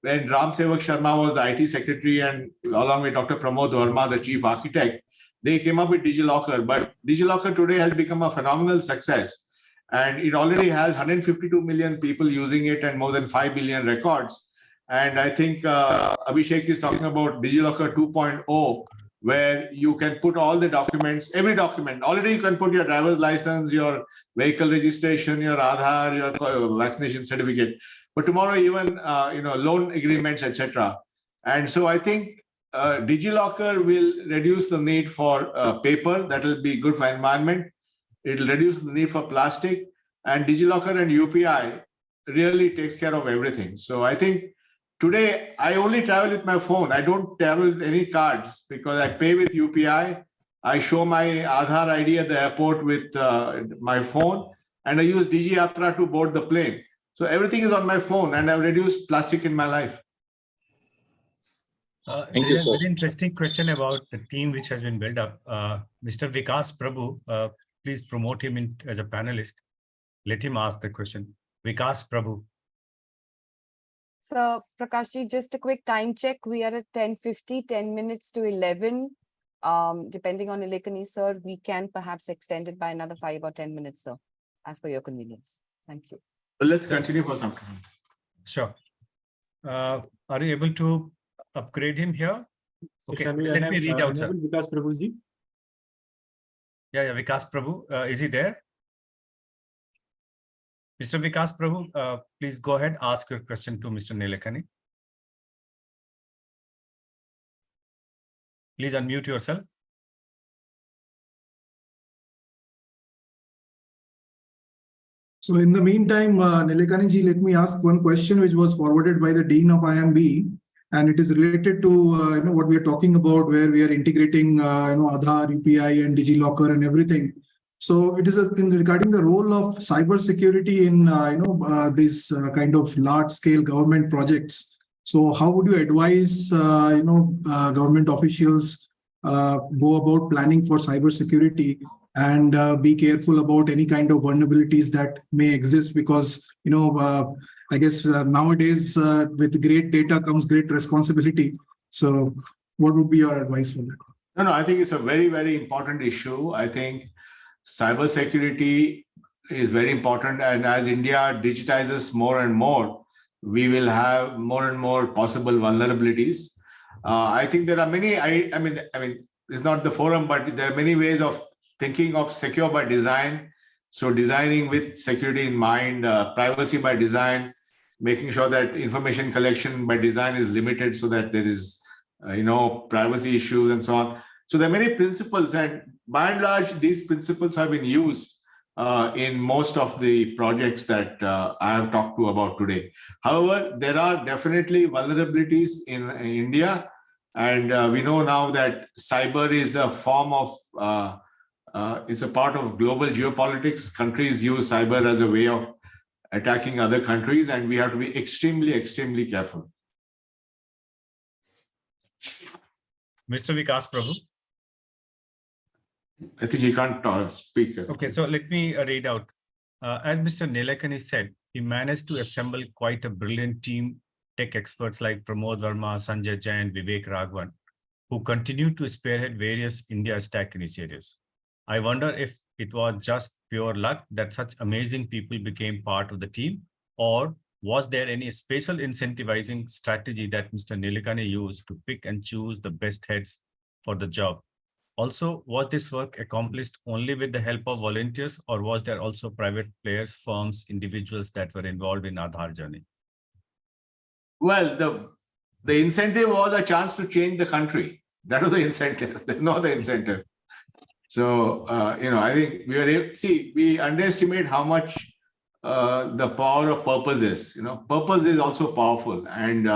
Ram Sevak Sharma was the IT secretary, and along with Dr. Pramod Verma, the chief architect, they came up with DigiLocker. But DigiLocker today has become a phenomenal success. And it already has 152 million people using it and more than 5 billion records. And I think Abhishek is talking about DigiLocker 2.0, where you can put all the documents, every document. Already you can put your driver's license, your vehicle registration, your Aadhaar, your vaccination certificate. But tomorrow, even loan agreements, etc. And so I think DigiLocker will reduce the need for paper. That will be good for environment. It will reduce the need for plastic. And DigiLocker and UPI really takes care of everything. So I think today, I only travel with my phone. I don't travel with any cards because I pay with UPI. I show my Aadhaar ID at the airport with my phone, and I use DigiYatra to board the plane. So everything is on my phone, and I've reduced plastic in my life. Thank you, sir. Very interesting question about the team which has been built up. Mr. Vikas Prabhu, please promote him as a panelist. Let him ask the question. Vikas Prabhu. So, Prakashji, just a quick time check. We are at 10:50, 10 minutes to 11. Depending on Nilekani, sir, we can perhaps extend it by another 5 or 10 minutes, sir, as per your convenience. Thank you. Well, let's continue for some time. Sure. Are you able to upgrade him here? Okay, let me read out, sir. Vikas Prabhuji. Yeah, Vikas Prabhu, is he there? Mr. Vikas Prabhu, please go ahead, ask your question to Mr. Nilekani. Please unmute yourself. So in the meantime, Nilekani ji, let me ask one question which was forwarded by the Dean of IMB, and it is related to what we are talking about, where we are integrating Aadhaar, UPI, and DigiLocker and everything. So it is regarding the role of cybersecurity in these kind of large-scale government projects. So how would you advise government officials go about planning for cybersecurity and be careful about any kind of vulnerabilities that may exist? Because I guess nowadays with great data comes great responsibility. So what would be your advice for that? No, I think it's a very, very important issue. I think cybersecurity is very important. And as India digitizes more and more, we will have more and more possible vulnerabilities. I think there are many, I mean, it's not the forum, but there are many ways of thinking of secure by design. So designing with security in mind, privacy by design, making sure that information collection by design is limited so that there is, privacy issues and so on. So there are many principles, and by and large, these principles have been used in most of the projects that I have talked to about today. However, there are definitely vulnerabilities in India, and we know now that cyber is a form of, it's a part of global geopolitics. Countries use cyber as a way of attacking other countries, and we have to be extremely, extremely careful. Mr. Vikas Prabhu. I think he can't speak. Okay, so let me read out. As Mr. Nilekani said, he managed to assemble quite a brilliant team, tech experts like Pramod Verma, Sanjay Jain, Vivek Raghavan, who continue to spearhead various India Stack initiatives. I wonder if it was just pure luck that such amazing people became part of the team, or was there any special incentivizing strategy that Mr. Nilekani used to pick and choose the best heads for the job? Also, was this work accomplished only with the help of volunteers, or was there also private players, firms, individuals that were involved in Aadhaar journey? Well, the incentive was a chance to change the country. That was the incentive. There's no other incentive. So, I think we underestimate how much the power of purpose is. Purpose is also powerful. And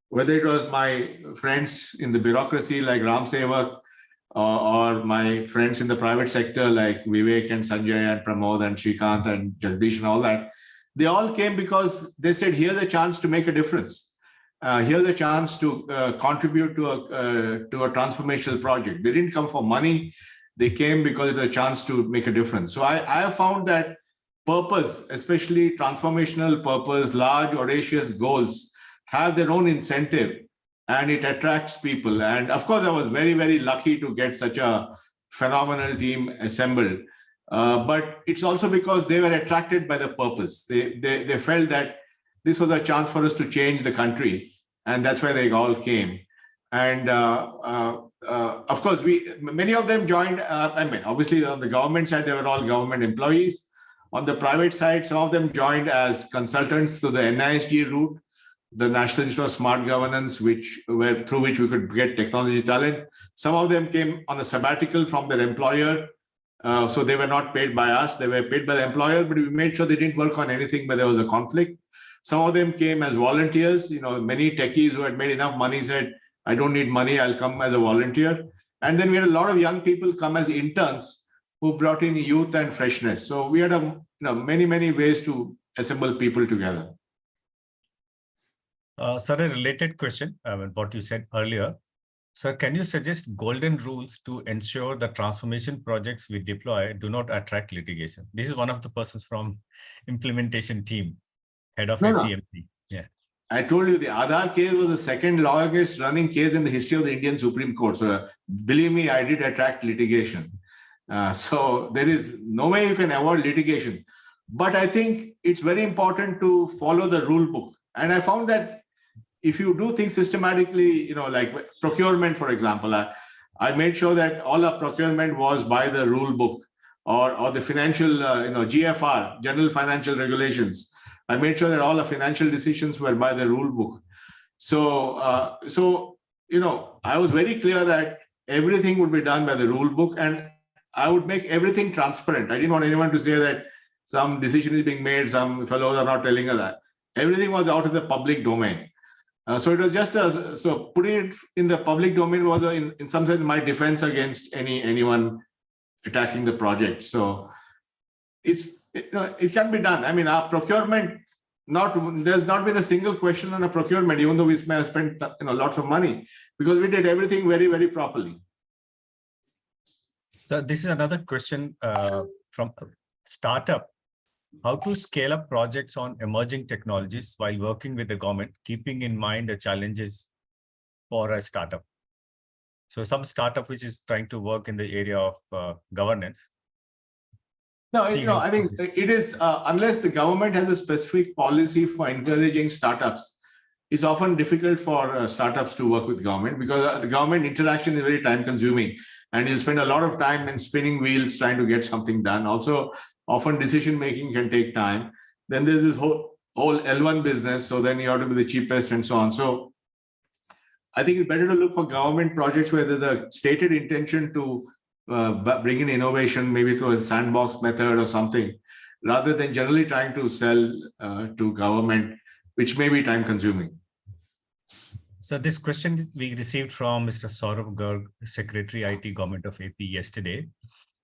whether it was my friends in the bureaucracy like Ram Sevak, or my friends in the private sector like Vivek and Sanjay and Pramod and Shrikant and Jagdish and all that, they all came because they said, here's a chance to make a difference. Here's a chance to contribute to a transformational project. They didn't come for money. They came because it was a chance to make a difference. So I have found that purpose, especially transformational purpose, large audacious goals, have their own incentive, and it attracts people. And of course, I was very, very lucky to get such a phenomenal team assembled. But it's also because they were attracted by the purpose. They felt that this was a chance for us to change the country. And that's why they all came. And of course, many of them joined. Obviously, on the government side, they were all government employees. On the private side, some of them joined as consultants to the NISG route, the National Institute of Smart Governance, through which we could get technology talent. Some of them came on a sabbatical from their employer. So they were not paid by us. They were paid by the employer, but we made sure they didn't work on anything where there was a conflict. Some of them came as volunteers. Many techies who had made enough money said, I don't need money, I'll come as a volunteer. And then we had a lot of young people come as interns who brought in youth and freshness. So we had many, many ways to assemble people together. Sir, a related question, what you said earlier. Sir, can you suggest golden rules to ensure the transformation projects we deploy do not attract litigation? This is one of the persons from implementation team, head of SCMP. Yeah. I told you the Aadhaar case was the second longest running case in the history of the Indian Supreme Court. So believe me, I did attract litigation. So there is no way you can avoid litigation. But I think it's very important to follow the rule book. And I found that if you do things systematically, like procurement, for example, I made sure that all our procurement was by the rule book or the financial, GFR, General Financial Regulations. I made sure that all the financial decisions were by the rule book. So, I was very clear that everything would be done by the rule book, and I would make everything transparent. I didn't want anyone to say that some decision is being made, some fellows are not telling us that. Everything was out of the public domain. So it was just so putting it in the public domain was in some sense my defense against anyone attacking the project. So it can be done. I mean, our procurement, there's not been a single question on a procurement, even though we may have spent lots of money, because we did everything very, very properly. So this is another question from startup. How to scale up projects on emerging technologies while working with the government, keeping in mind the challenges for a startup. So some startup which is trying to work in the area of governance. No, See you know, how I think it is, unless the government has a specific policy for encouraging startups, it's often difficult for startups to work with government because the government interaction is very time consuming and you'll spend a lot of time in spinning wheels trying to get something done. Also, often decision making can take time. Then there's this whole L1 business. So then you have to be the cheapest and so on. So I think it's better to look for government projects where there's a stated intention to bring in innovation, maybe through a sandbox method or something, rather than generally trying to sell to government, which may be time consuming. So this question we received from Mr. Saurabh Garg, Secretary IT Government of AP yesterday.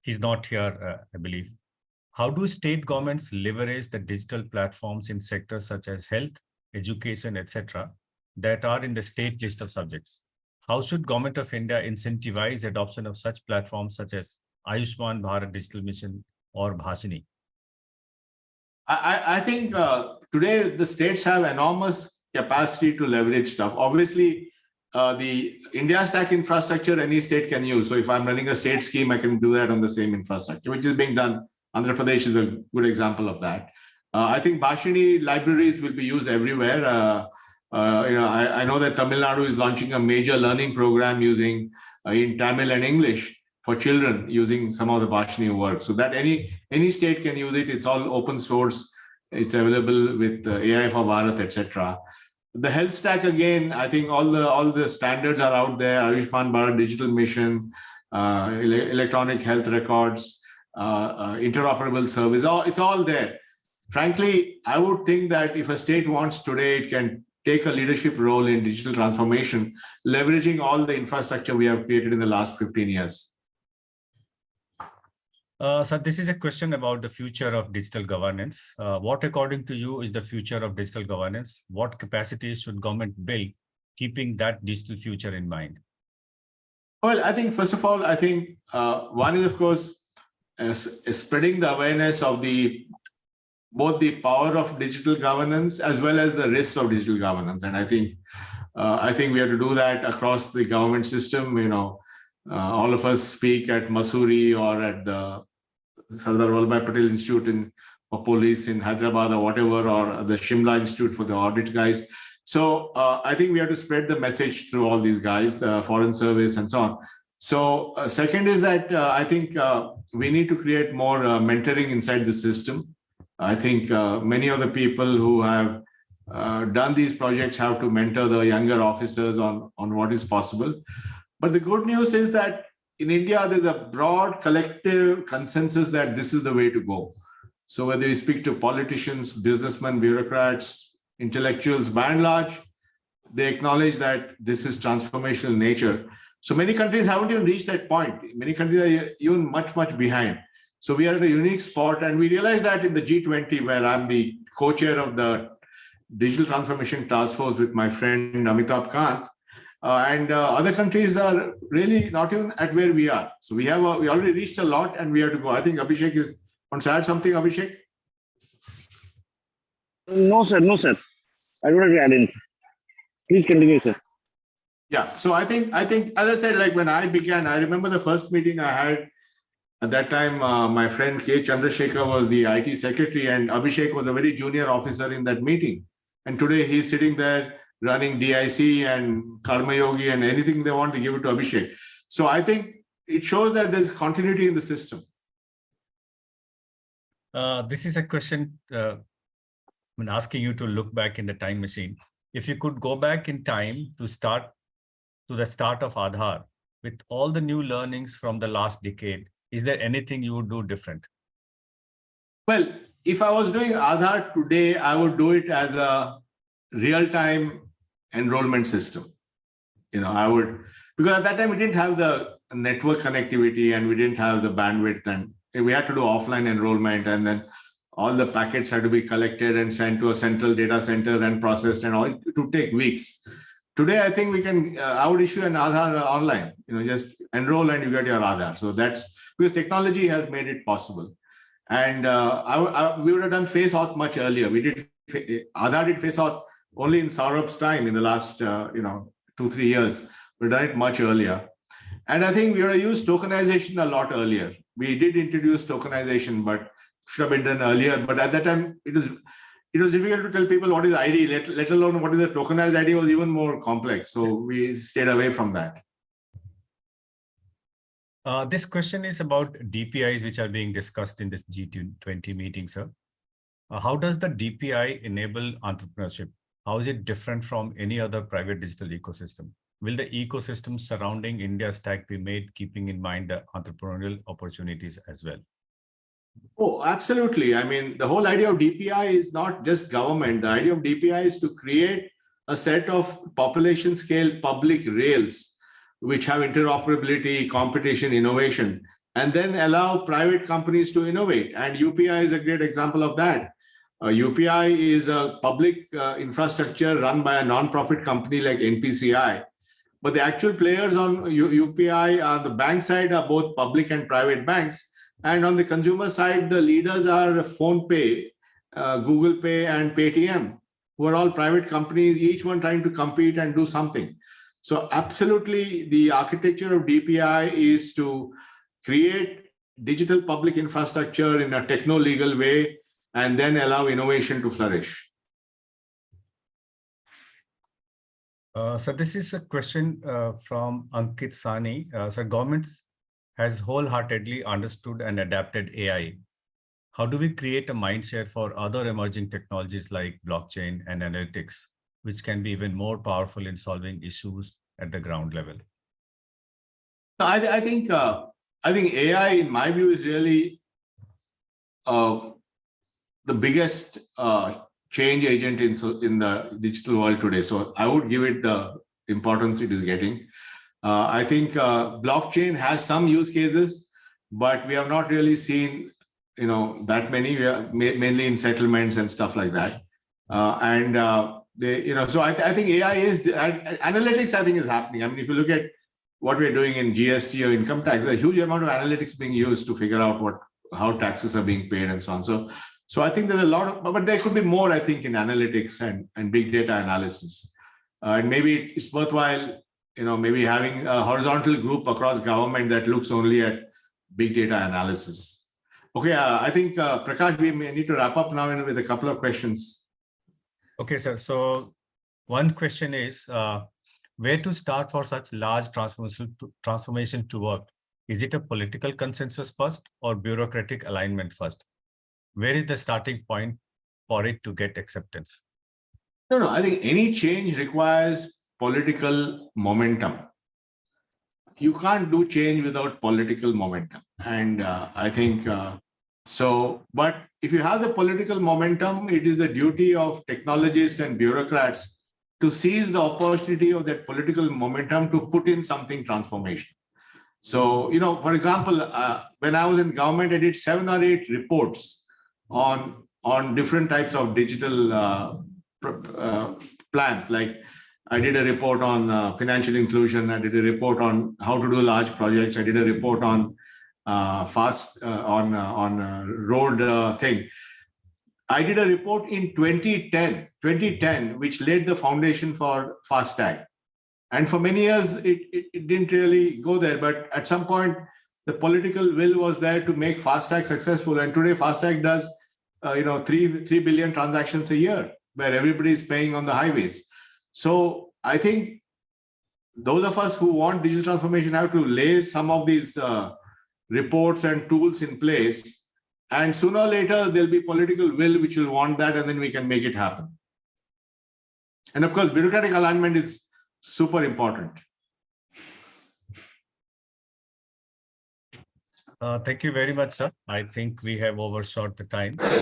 He's not here, I believe. How do state governments leverage the digital platforms in sectors such as health, education, etc., that are in the state list of subjects? How should Government of India incentivize adoption of such platforms such as Ayushman Bharat Digital Mission or Bhashini? I think today the states have enormous capacity to leverage stuff. Obviously, the India Stack infrastructure any state can use. So if I'm running a state scheme, I can do that on the same infrastructure, which is being done. Andhra Pradesh is a good example of that. I think Bhashini libraries will be used everywhere. I know that Tamil Nadu is launching a major learning program using in Tamil and English for children using some of the Bhashini work. So that any state can use it. It's all open source. It's available with AI for Bharat, etc. The health stack, again, I think all the standards are out there. Ayushman Bharat Digital Mission, electronic health records, interoperable service. It's all there. Frankly, I would think that if a state wants today, it can take a leadership role in digital transformation, leveraging all the infrastructure we have created in the last 15 years. So this is a question about the future of digital governance. What, according to you, is the future of digital governance? What capacities should government build, keeping that digital future in mind? Well, I think, first of all, I think one is, of course, spreading the awareness of both the power of digital governance as well as the risks of digital governance. And I think we have to do that across the government system. You know, all of us speak at Mussoorie or at the Sardar Vallabhbhai Patel Institute for Police in Hyderabad or whatever, or the Shimla Institute for the audit guys. So I think we have to spread the message through all these guys, Foreign Service and so on. So second is that I think we need to create more mentoring inside the system. I think many of the people who have done these projects have to mentor the younger officers on what is possible. But the good news is that in India, there's a broad collective consensus that this is the way to go. So whether you speak to politicians, businessmen, bureaucrats, intellectuals, by and large, they acknowledge that this is transformational nature. So many countries haven't even reached that point. Many countries are even much, much behind. So we are at a unique spot. And we realize that in the G20, where I'm the co-chair of the Digital Transformation Task Force with my friend Amitabh Kant, and other countries are really not even at where we are. So we already reached a lot and we have to go. I think Abhishek wants to add something, Abhishek? No, sir. I don't have to add anything. Please continue, sir. Yeah. So I think, as I said, like when I began, I remember the first meeting I had at that time, my friend K. Chandrasekhar was the IT secretary and Abhishek was a very junior officer in that meeting. And today he's sitting there running DIC and Karmayogi and anything they want, they give it to Abhishek. So I think it shows that there's continuity in the system. This is a question I'm asking you to look back in the time machine. If you could go back in time to the start of Aadhaar with all the new learnings from the last decade, is there anything you would do different? Well, if I was doing Aadhaar today, I would do it as a real-time enrollment system. You know, I would, because at that time we didn't have the network connectivity and we didn't have the bandwidth, and we had to do offline enrollment, and then all the packets had to be collected and sent to a central data center and processed, and all. It would take weeks. Today, I think we can, I would issue an Aadhaar online, you know, just enroll and you get your Aadhaar. So that's because technology has made it possible. And we would have done face auth much earlier. Aadhaar did face auth only in Saurabh's time in the last, 2-3 years. We've done it much earlier. And I think we would have used tokenization a lot earlier. We did introduce tokenization, but should have been done earlier. But at that time, it was difficult to tell people what is ID, let alone what is the tokenized ID was even more complex. So we stayed away from that. This question is about DPIs, which are being discussed in this G20 meeting, sir. How does the DPI enable entrepreneurship? How is it different from any other private digital ecosystem? Will the ecosystem surrounding India's stack be made keeping in mind the entrepreneurial opportunities as well? Oh, absolutely. I mean, the whole idea of DPI is not just government. The idea of DPI is to create a set of population scale public rails which have interoperability, competition, innovation, and then allow private companies to innovate. And UPI is a great example of that. UPI is a public infrastructure run by a non-profit company like NPCI. But the actual players on UPI on the bank side are both public and private banks. And on the consumer side, the leaders are PhonePe, Google Pay, and Paytm, who are all private companies, each one trying to compete and do something. So absolutely, the architecture of DPI is to create digital public infrastructure in a techno-legal way and then allow innovation to flourish. So this is a question from Ankit Sani. So governments has wholeheartedly understood and adapted AI. How do we create a mindshare for other emerging technologies like blockchain and analytics, which can be even more powerful in solving issues at the ground level? I think AI, in my view, is really the biggest change agent in the digital world today. So I would give it the importance it is getting. I think blockchain has some use cases, but we have not really seen, that many. We are mainly in settlements and stuff like that. So I think AI is analytics. I think is happening. I mean, if you look at what we're doing in GST or income tax, there's a huge amount of analytics being used to figure out how taxes are being paid and so on. So I think there's a lot of, but there could be more. I think in analytics and big data analysis, and maybe it's worthwhile. Maybe having a horizontal group across government that looks only at big data analysis. Okay, I think, Prakash, we may need to wrap up now with a couple of questions. Okay, sir. So one question is, where to start for such large transformation to work? Is it a political consensus first or bureaucratic alignment first? Where is the starting point for it to get acceptance? No, I think any change requires political momentum. You can't do change without political momentum. And I think but if you have the political momentum, it is the duty of technologists and bureaucrats to seize the opportunity of that political momentum to put in something transformational. So, for example, when I was in government, I did 7 or 8 reports on different types of digital plans. Like I did a report on financial inclusion. I did a report on how to do large projects. I did a report on road thing. I did a report in 2010, which laid the foundation for FASTag. And for many years, it didn't really go there. But at some point, the political will was there to make FASTag successful. And today, FASTag does 3 billion transactions a year, where everybody is paying on the highways. So I think those of us who want digital transformation have to lay some of these reports and tools in place. And sooner or later, there'll be political will which will want that, and then we can make it happen. And of course, bureaucratic alignment is super important. Thank you very much, sir. I think we have overshot the time. I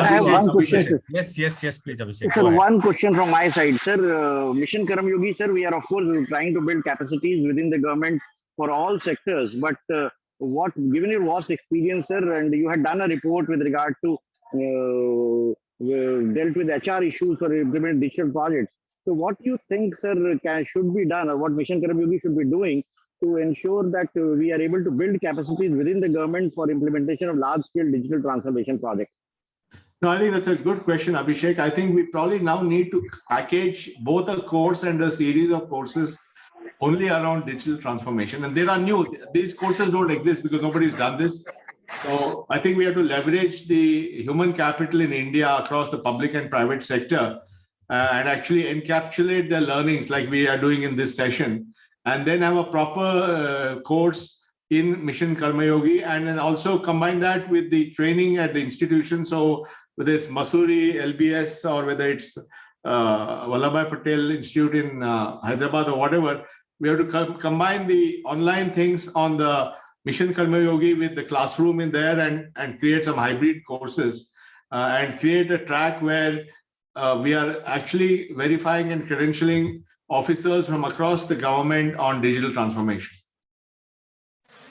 have one question. Yes, please, Abhishek. Sir, one question from my side, sir. Mission Karmayogi, sir, we are of course trying to build capacities within the government for all sectors. But given your vast experience, sir, and you had done a report with regard to dealt with HR issues for implementing digital projects. So what do you think, sir, should be done, or what Mission Karmayogi should be doing to ensure that we are able to build capacities within the government for implementation of large-scale digital transformation projects? No, I think that's a good question, Abhishek. I think we probably now need to package both a course and a series of courses only around digital transformation. And they are new. These courses don't exist because nobody's done this. So I think we have to leverage the human capital in India across the public and private sector and actually encapsulate the learnings like we are doing in this session, and then have a proper course in Mission Karmayogi, and then also combine that with the training at the institution. So whether it's Masuri, LBS, or whether it's Vallabhbhai Patel Institute in Hyderabad or whatever, we have to combine the online things on the Mission Karmayogi with the classroom in there, and create some hybrid courses and create a track where we are actually verifying and credentialing officers from across the government on digital transformation.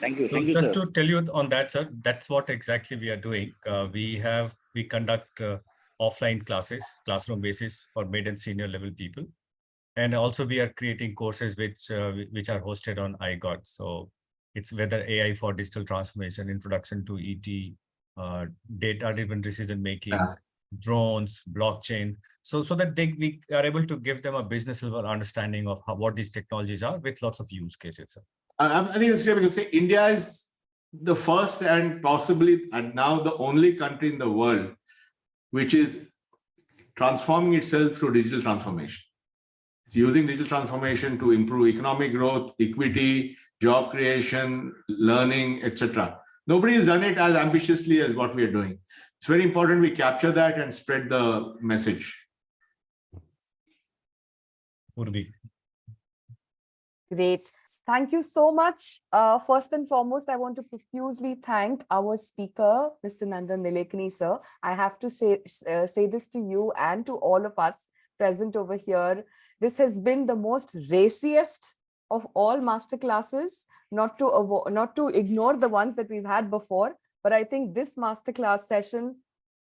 Thank you. So Thank you, just sir. to tell you on that, sir, that's what exactly we are doing. We conduct offline classes, classroom basis for mid and senior level people. And also we are creating courses which are hosted on iGot. So it's whether AI for digital transformation, introduction to ET, data-driven decision making, drones, blockchain. So that we are able to give them a business level understanding of what these technologies are with lots of use cases, sir. I think it's great because India is the first and possibly and now the only country in the world which is transforming itself through digital transformation. It's using digital transformation to improve economic growth, equity, job creation, learning, etc. Nobody has done it as ambitiously as what we are doing. It's very important we capture that and spread the message. Great. Thank you so much. First and foremost, I want to profusely thank our speaker, Mr. Nandan Nilekani, sir. I have to say this to you and to all of us present over here. This has been the most raciest of all masterclasses, not to ignore the ones that we've had before, but I think this masterclass session,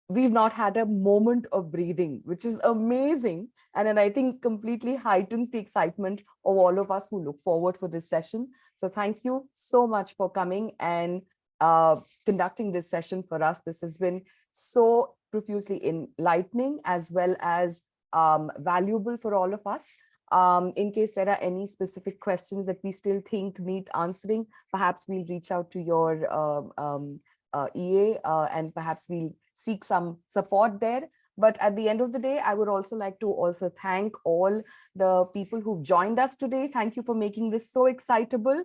we've not had a moment of breathing, which is amazing. And then I think completely heightens the excitement of all of us who look forward for this session. So thank you so much for coming and conducting this session for us. This has been so profusely enlightening as well as valuable for all of us. In case there are any specific questions that we still think need answering, perhaps we'll reach out to your EA and perhaps we'll seek some support there. But at the end of the day, I would also like to thank all the people who've joined us today. Thank you for making this so excitable.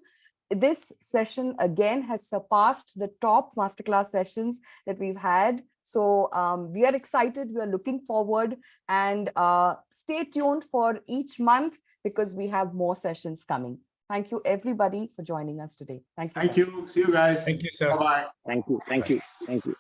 This session again has surpassed the top masterclass sessions that we've had. So we are excited, we are looking forward, and stay tuned for each month because we have more sessions coming. Thank you everybody for joining us today. Thank you. Thank you. See you guys. Thank you, sir. Bye-bye. Thank you. Thank you. Thank you.